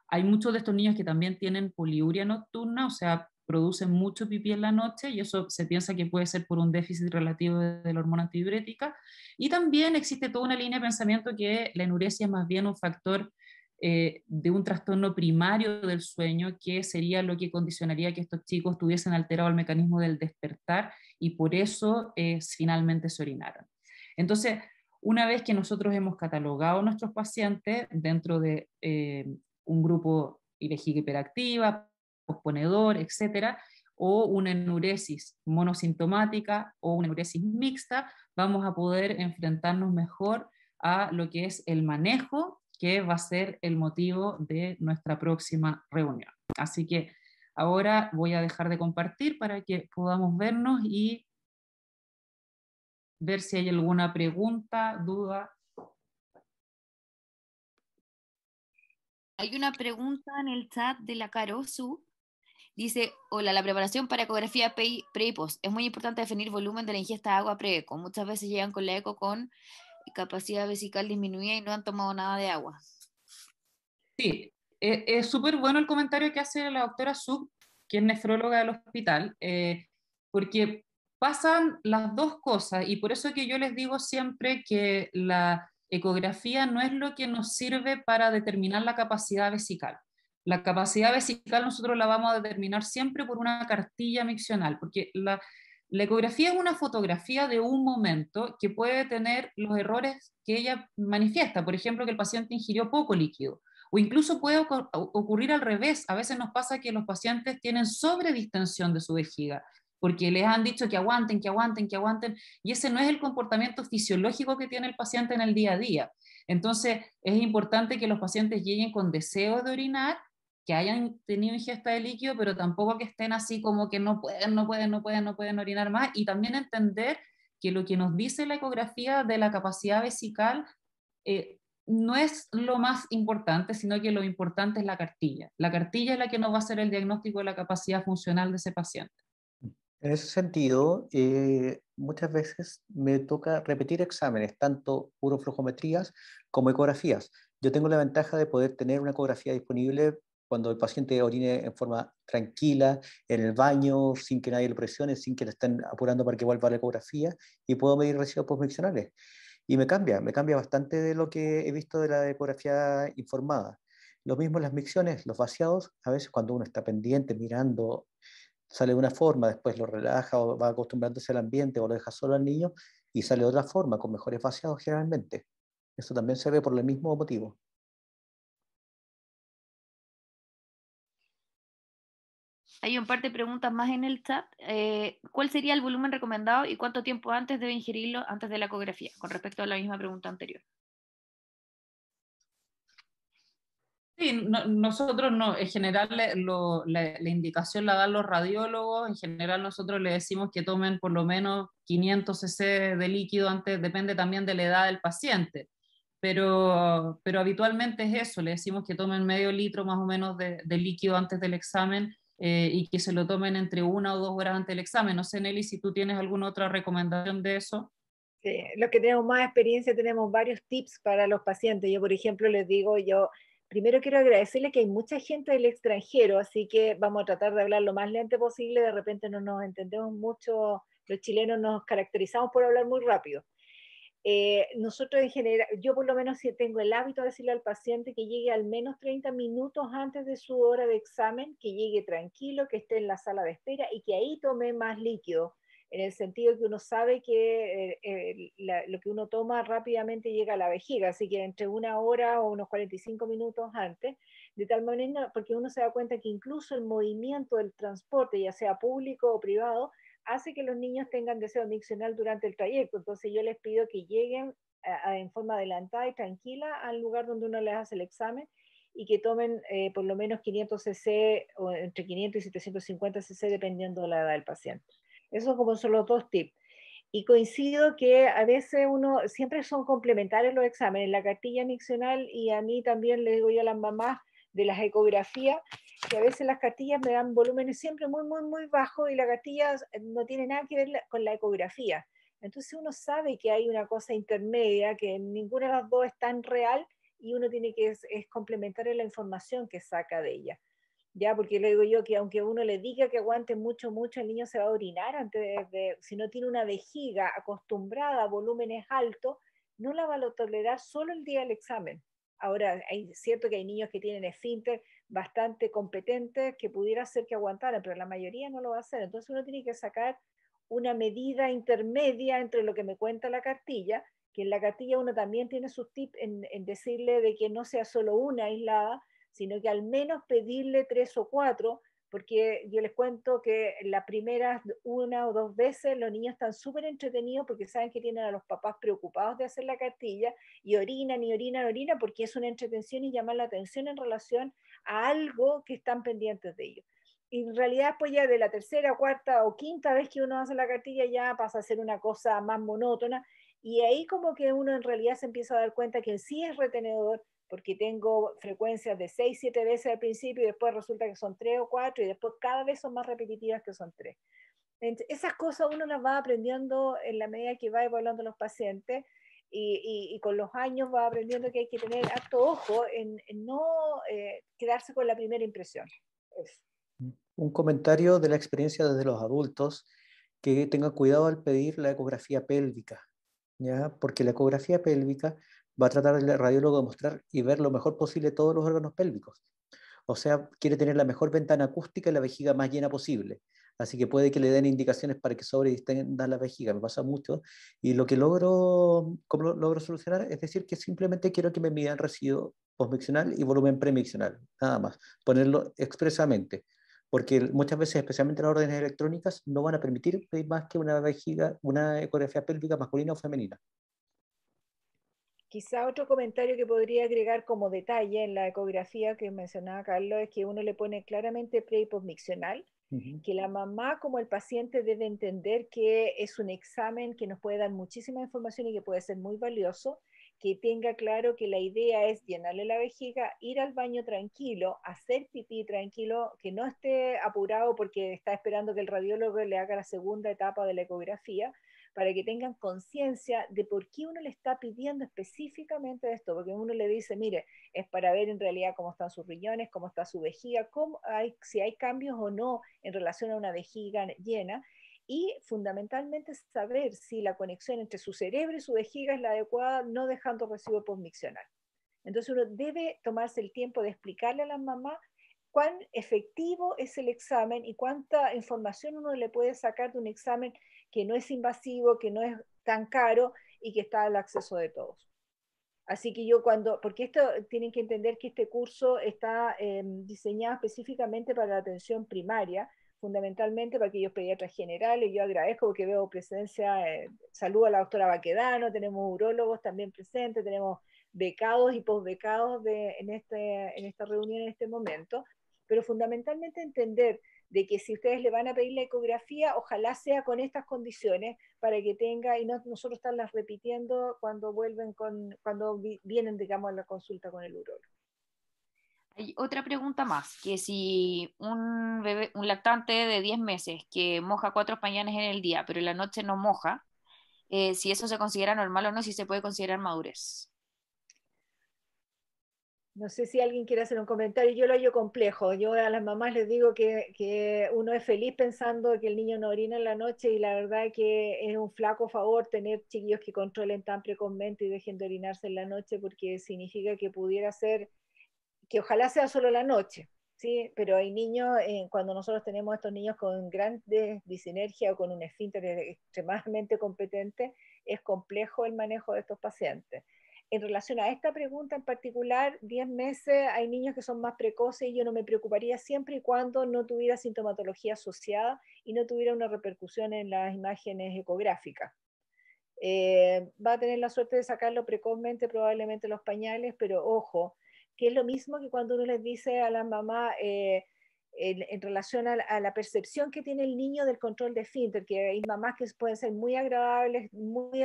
Hay muchos de estos niños que también tienen poliuria nocturna, o sea, producen mucho pipí en la noche, y eso se piensa que puede ser por un déficit relativo de la hormona antidiurética. Y también existe toda una línea de pensamiento que la enuresia es más bien un factor de un trastorno primario del sueño, que sería lo que condicionaría que estos chicos tuviesen alterado el mecanismo del despertar y por eso finalmente se orinaron. Entonces, una vez que nosotros hemos catalogado a nuestros pacientes dentro de un grupo vejiga hiperactiva, posponedor, etcétera, o una enuresis monosintomática o una enuresis mixta, vamos a poder enfrentarnos mejor a lo que es el manejo, que va a ser el motivo de nuestra próxima reunión. Así que ahora voy a dejar de compartir para que podamos vernos y ver si hay alguna pregunta, duda. Hay una pregunta en el chat de la Carosu. Dice, hola, la preparación para ecografía pre y post. Es muy importante definir volumen de la ingesta de agua pre-eco. Muchas veces llegan con la eco con capacidad vesical disminuida y no han tomado nada de agua. Sí, es súper bueno el comentario que hace la doctora Suk, que es nefróloga del hospital, porque pasan las dos cosas, y por eso que yo les digo siempre que la ecografía no es lo que nos sirve para determinar la capacidad vesical. La capacidad vesical nosotros la vamos a determinar siempre por una cartilla miccional, porque la ecografía es una fotografía de un momento que puede tener los errores que ella manifiesta, por ejemplo, que el paciente ingirió poco líquido. O incluso puede ocurrir al revés. A veces nos pasa que los pacientes tienen sobredistensión de su vejiga, porque les han dicho que aguanten, que aguanten, que aguanten, y ese no es el comportamiento fisiológico que tiene el paciente en el día a día. Entonces, es importante que los pacientes lleguen con deseo de orinar, que hayan tenido ingesta de líquido, pero tampoco que estén así como que no pueden orinar más, y también entender que lo que nos dice la ecografía de la capacidad vesical no es lo más importante, sino que lo importante es la cartilla. La cartilla es la que nos va a hacer el diagnóstico de la capacidad funcional de ese paciente. En ese sentido, muchas veces me toca repetir exámenes, tanto uroflujometrías como ecografías. Yo tengo la ventaja de poder tener una ecografía disponible cuando el paciente orine en forma tranquila, en el baño, sin que nadie lo presione, sin que le estén apurando para que vuelva a la ecografía, y puedo medir residuos postmiccionales. Y me cambia bastante de lo que he visto de la ecografía informada. Lo mismo las micciones, los vaciados, a veces cuando uno está pendiente, mirando, sale de una forma, después lo relaja o va acostumbrándose al ambiente o lo deja solo al niño y sale de otra forma, con mejores vaciados generalmente. Eso también se ve por el mismo motivo. Hay un par de preguntas más en el chat. ¿Cuál sería el volumen recomendado y cuánto tiempo antes debe ingerirlo antes de la ecografía? Con respecto a la misma pregunta anterior. Sí, nosotros no, en general la indicación la dan los radiólogos, en general nosotros le decimos que tomen por lo menos 500 cc de líquido antes, depende también de la edad del paciente, pero habitualmente es eso, le decimos que tomen medio litro más o menos de líquido antes del examen y que se lo tomen entre 1 o 2 horas antes del examen. No sé, Nelly, si tú tienes alguna otra recomendación de eso. Sí, los que tenemos más experiencia tenemos varios tips para los pacientes. Yo, por ejemplo, les digo, yo primero quiero agradecerles que hay mucha gente del extranjero, así que vamos a tratar de hablar lo más lento posible. De repente no nos entendemos mucho, los chilenos nos caracterizamos por hablar muy rápido. Nosotros en general, yo por lo menos si tengo el hábito de decirle al paciente que llegue al menos 30 minutos antes de su hora de examen, que llegue tranquilo, que esté en la sala de espera y que ahí tome más líquido, en el sentido que uno sabe que lo que uno toma rápidamente llega a la vejiga, así que entre 1 hora o unos 45 minutos antes, de tal manera, porque uno se da cuenta que incluso el movimiento del transporte, ya sea público o privado, hace que los niños tengan deseo miccional durante el trayecto. Entonces yo les pido que lleguen en forma adelantada y tranquila al lugar donde uno les hace el examen y que tomen por lo menos 500 cc o entre 500 y 750 cc dependiendo de la edad del paciente. Esos como son los dos tips. Y coincido que a veces uno, siempre son complementarios los exámenes, la cartilla miccional, y a mí también le digo yo a las mamás de las ecografías, que a veces las cartillas me dan volúmenes siempre muy, muy, muy bajos y la cartilla no tiene nada que ver con la ecografía. Entonces uno sabe que hay una cosa intermedia, que ninguna de las dos es tan real y uno tiene que es complementar la información que saca de ella. Ya, porque le digo yo que aunque uno le diga que aguante mucho, mucho, el niño se va a orinar si no tiene una vejiga acostumbrada a volúmenes altos, no la va a tolerar solo el día del examen. Ahora, es cierto que hay niños que tienen esfínter bastante competentes que pudiera ser que aguantaran, pero la mayoría no lo va a hacer. Entonces uno tiene que sacar una medida intermedia entre lo que me cuenta la cartilla, que en la cartilla uno también tiene sus tips en decirle de que no sea solo una aislada, sino que al menos pedirle 3 o 4, porque yo les cuento que las primeras 1 o 2 veces los niños están súper entretenidos porque saben que tienen a los papás preocupados de hacer la cartilla y orinan y orinan, orinan porque es una entretención y llamar la atención en relación a algo que están pendientes de ellos. Y en realidad, pues ya de la tercera, cuarta o quinta vez que uno hace la cartilla ya pasa a ser una cosa más monótona y ahí como que uno en realidad se empieza a dar cuenta que sí es retenedor, porque tengo frecuencias de 6, 7 veces al principio y después resulta que son 3 o 4 y después cada vez son más repetitivas que son 3. Esas cosas uno las va aprendiendo en la medida que va evaluando los pacientes y con los años va aprendiendo que hay que tener harto ojo en no quedarse con la primera impresión. Eso. Un comentario de la experiencia desde los adultos, que tengan cuidado al pedir la ecografía pélvica, ¿ya? Porque la ecografía pélvica va a tratar el radiólogo de mostrar y ver lo mejor posible todos los órganos pélvicos. O sea, quiere tener la mejor ventana acústica y la vejiga más llena posible. Así que puede que le den indicaciones para que sobredistendan la vejiga. Me pasa mucho. Y lo que logro solucionar es decir que simplemente quiero que me midan residuo postmiccional y volumen premiccional. Nada más. Ponerlo expresamente. Porque muchas veces, especialmente las órdenes electrónicas, no van a permitir pedir más que una vejiga, una ecografía pélvica masculina o femenina. Quizá otro comentario que podría agregar como detalle en la ecografía que mencionaba Carlos es que uno le pone claramente pre y postmiccional, que la mamá como el paciente debe entender que es un examen que nos puede dar muchísima información y que puede ser muy valioso, que tenga claro que la idea es llenarle la vejiga, ir al baño tranquilo, hacer pipí tranquilo, que no esté apurado porque está esperando que el radiólogo le haga la segunda etapa de la ecografía, para que tengan conciencia de por qué uno le está pidiendo específicamente esto, porque uno le dice, mire, es para ver en realidad cómo están sus riñones, cómo está su vejiga, si hay cambios o no en relación a una vejiga llena, y fundamentalmente saber si la conexión entre su cerebro y su vejiga es la adecuada, no dejando residuo postmiccional. Entonces uno debe tomarse el tiempo de explicarle a las mamás cuán efectivo es el examen y cuánta información uno le puede sacar de un examen que no es invasivo, que no es tan caro y que está al acceso de todos. Así que porque esto tienen que entender que este curso está diseñado específicamente para la atención primaria, fundamentalmente para aquellos pediatras generales. Yo agradezco porque veo presencia, saludo a la doctora Baquedano, tenemos urólogos también presentes, tenemos becados y posbecados en esta reunión en este momento, pero fundamentalmente entender de que si ustedes le van a pedir la ecografía, ojalá sea con estas condiciones para que tenga y no nosotros estarlas repitiendo cuando vienen, digamos, a la consulta con el urólogo. Hay otra pregunta más, que si un bebé, un lactante de 10 meses que moja 4 pañales en el día, pero en la noche no moja, si eso se considera normal o no, si se puede considerar madurez. No sé si alguien quiere hacer un comentario, yo lo hallo complejo. Yo a las mamás les digo que uno es feliz pensando que el niño no orina en la noche y la verdad que es un flaco favor tener chiquillos que controlen tan precozmente y dejen de orinarse en la noche porque significa que pudiera ser, que ojalá sea solo la noche, ¿sí? Pero hay niños, cuando nosotros tenemos estos niños con grandes disinergia o con un esfínter extremadamente competente, es complejo el manejo de estos pacientes. En relación a esta pregunta en particular, 10 meses, hay niños que son más precoces y yo no me preocuparía siempre y cuando no tuviera sintomatología asociada y no tuviera una repercusión en las imágenes ecográficas. Va a tener la suerte de sacarlo precozmente probablemente los pañales, pero ojo, que es lo mismo que cuando uno les dice a la mamá en relación a la percepción que tiene el niño del control de esfínter, que hay mamás que pueden ser muy agradables, muy,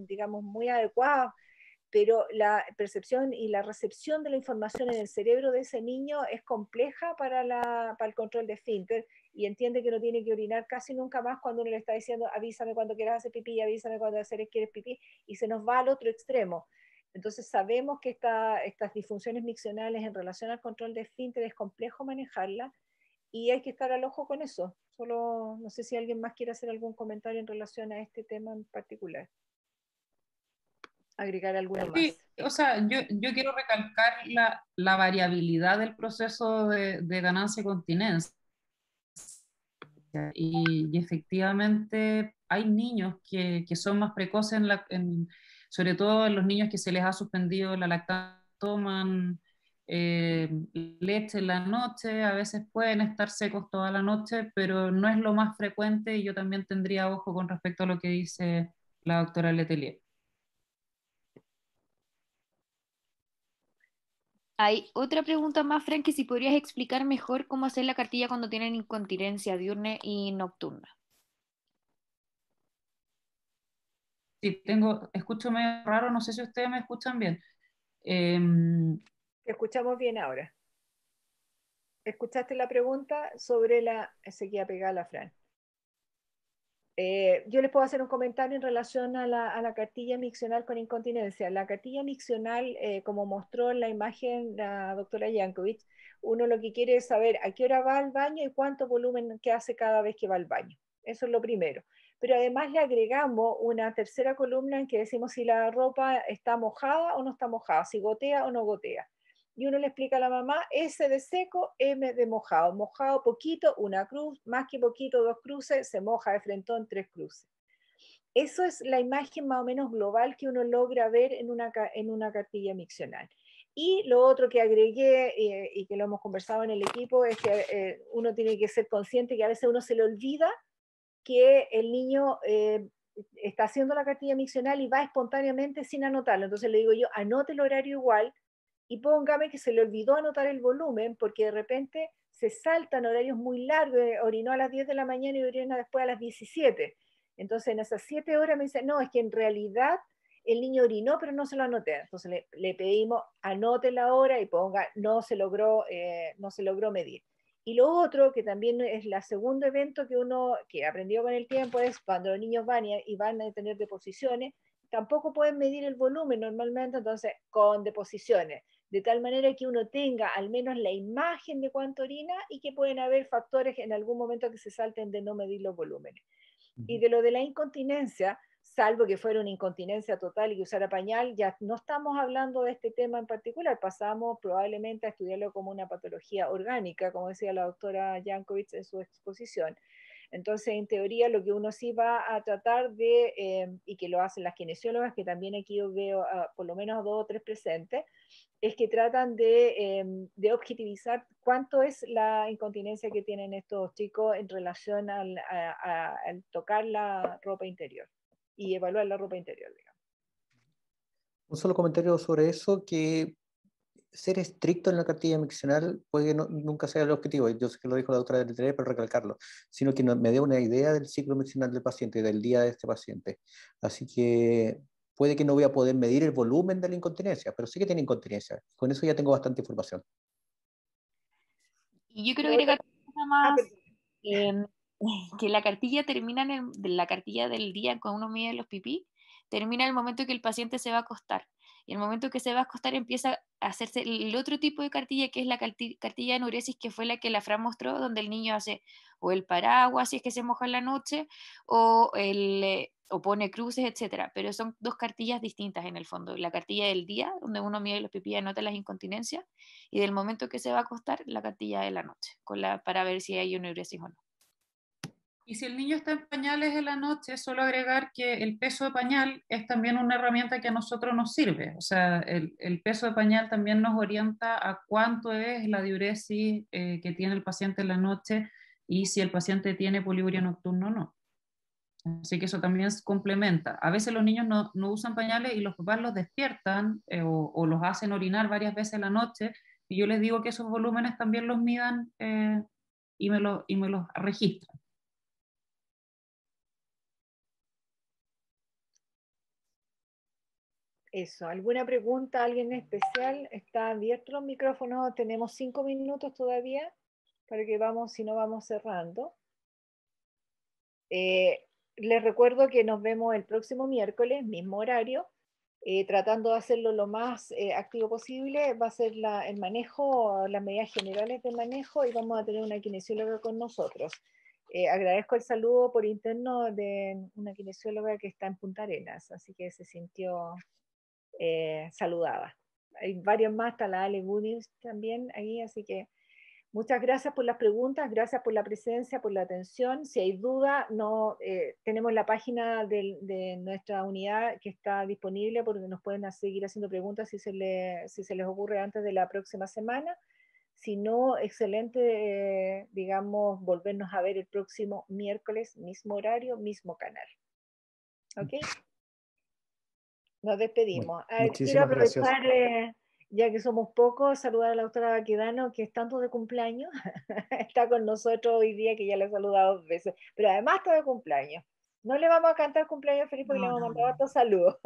digamos, muy adecuadas, pero la percepción y la recepción de la información en el cerebro de ese niño es compleja para el control de esfínter y entiende que no tiene que orinar casi nunca más cuando uno le está diciendo avísame cuando quieras hacer pipí, avísame cuando quieres pipí, y se nos va al otro extremo. Entonces sabemos que estas disfunciones miccionales en relación al control de esfínter es complejo manejarla y hay que estar al ojo con eso. Solo no sé si alguien más quiere hacer algún comentario en relación a este tema en particular. Agregar alguna Sí, más. o sea, yo quiero recalcar la variabilidad del proceso de ganancia y continencia. Y efectivamente hay niños que son más precoces, sobre todo en los niños que se les ha suspendido la lactancia, toman leche en la noche, a veces pueden estar secos toda la noche, pero no es lo más frecuente y yo también tendría ojo con respecto a lo que dice la doctora Letelier. Hay otra pregunta más, Frank, que si podrías explicar mejor cómo hacer la cartilla cuando tienen incontinencia diurna y nocturna. Sí, escucho medio raro, no sé si ustedes me escuchan bien. Te escuchamos bien ahora. ¿Escuchaste la pregunta sobre la sequía pegada a la Fran? Yo les puedo hacer un comentario en relación a la cartilla miccional con incontinencia. La cartilla miccional, como mostró en la imagen la doctora Yankovic, uno lo que quiere es saber a qué hora va al baño y cuánto volumen que hace cada vez que va al baño. Eso es lo primero. Pero además le agregamos una tercera columna en que decimos si la ropa está mojada o no está mojada, si gotea o no gotea. Y uno le explica a la mamá, S de seco, M de mojado. Mojado poquito, una cruz, más que poquito, dos cruces, se moja de frentón, tres cruces. Eso es la imagen más o menos global que uno logra ver en una cartilla miccional. Y lo otro que agregué y que lo hemos conversado en el equipo es que uno tiene que ser consciente que a veces uno se le olvida que el niño está haciendo la cartilla miccional y va espontáneamente sin anotarlo. Entonces le digo yo, anote el horario igual y póngame que se le olvidó anotar el volumen porque de repente se saltan horarios muy largos, orinó a las 10 de la mañana y orina después a las 17. Entonces en esas 7 horas me dice, no, es que en realidad el niño orinó pero no se lo anoté. Entonces le pedimos, anote la hora y ponga, no se logró medir. Y lo otro, que también es el segundo evento que uno que aprendió con el tiempo, es cuando los niños van a tener deposiciones, tampoco pueden medir el volumen normalmente, entonces con deposiciones, de tal manera que uno tenga al menos la imagen de cuánto orina y que pueden haber factores en algún momento que se salten de no medir los volúmenes. Y de lo de la incontinencia, salvo que fuera una incontinencia total y que usara pañal, ya no estamos hablando de este tema en particular, pasamos probablemente a estudiarlo como una patología orgánica, como decía la doctora Jankovic en su exposición. Entonces, en teoría, lo que uno sí va a tratar y que lo hacen las kinesiólogas, que también aquí yo veo por lo menos 2 o 3 presentes, es que tratan de objetivizar cuánto es la incontinencia que tienen estos chicos en relación al tocar la ropa interior y evaluar la ropa interior, digamos. Un solo comentario sobre eso, que ser estricto en la cartilla miccional puede que nunca sea el objetivo. Yo sé que lo dijo la doctora Letelier, pero recalcarlo, sino que me dé una idea del ciclo miccional del paciente, del día de este paciente. Así que puede que no voy a poder medir el volumen de la incontinencia, pero sí que tiene incontinencia. Con eso ya tengo bastante información. Y yo quiero agregar una cosa más, perdón. eh, que la cartilla termina la cartilla del día cuando uno mide los pipí, termina en el momento que el paciente se va a acostar. Y el momento que se va a acostar empieza a hacerse el otro tipo de cartilla, que es la cartilla de enuresis, que fue la que la Fran mostró, donde el niño hace o el paraguas si es que se moja en la noche, o pone cruces, etcétera. Pero son dos cartillas distintas en el fondo. La cartilla del día, donde uno mide los pipí y anota las incontinencias, y del momento que se va a acostar, la cartilla de la noche, para ver si hay enuresis o no. Y si el niño está en pañales en la noche, solo agregar que el peso de pañal es también una herramienta que a nosotros nos sirve. O sea, el peso de pañal también nos orienta a cuánto es la diuresis que tiene el paciente en la noche y si el paciente tiene poliuria nocturno o no. Así que eso también complementa. A veces los niños no usan pañales y los papás los despiertan o los hacen orinar varias veces en la noche y yo les digo que esos volúmenes también los midan y me los registran. Eso, ¿alguna pregunta? ¿Alguien especial? ¿Está abierto los micrófonos? Tenemos 5 minutos todavía para que vamos, si no vamos cerrando. Les recuerdo que nos vemos el próximo miércoles, mismo horario, tratando de hacerlo lo más activo posible. Va a ser el manejo, las medidas generales de manejo y vamos a tener una kinesióloga con nosotros. Agradezco el saludo por interno de una kinesióloga que está en Punta Arenas, así que se sintió saludada. Hay varios más, está la Ale Goodies también ahí, así que muchas gracias por las preguntas, gracias por la presencia, por la atención. Si hay duda, no, tenemos la página de nuestra unidad que está disponible porque nos pueden seguir haciendo preguntas si se les ocurre antes de la próxima semana. Si no, excelente, digamos, volvernos a ver el próximo miércoles, mismo horario, mismo canal. ¿Ok? Nos despedimos. Quiero Muchísimas gracias. aprovechar, ya que somos pocos, saludar a la doctora Baquedano, que es tanto de cumpleaños. Está con nosotros hoy día, que ya le he saludado 2 veces, pero además está de cumpleaños. No le vamos a cantar cumpleaños feliz porque le vamos a mandar otro saludo.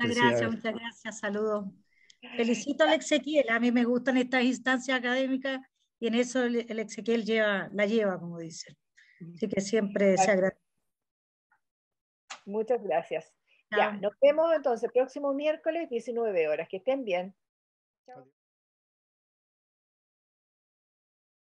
Muchas gracias, saludos. Felicito al Exequiel, a mí me gustan estas instancias académicas y en eso el Exequiel la lleva, como dicen. Así que siempre se agradece. Muchas gracias. Chao. Ya, nos vemos entonces próximo miércoles, 19 horas. Que estén bien. Chao.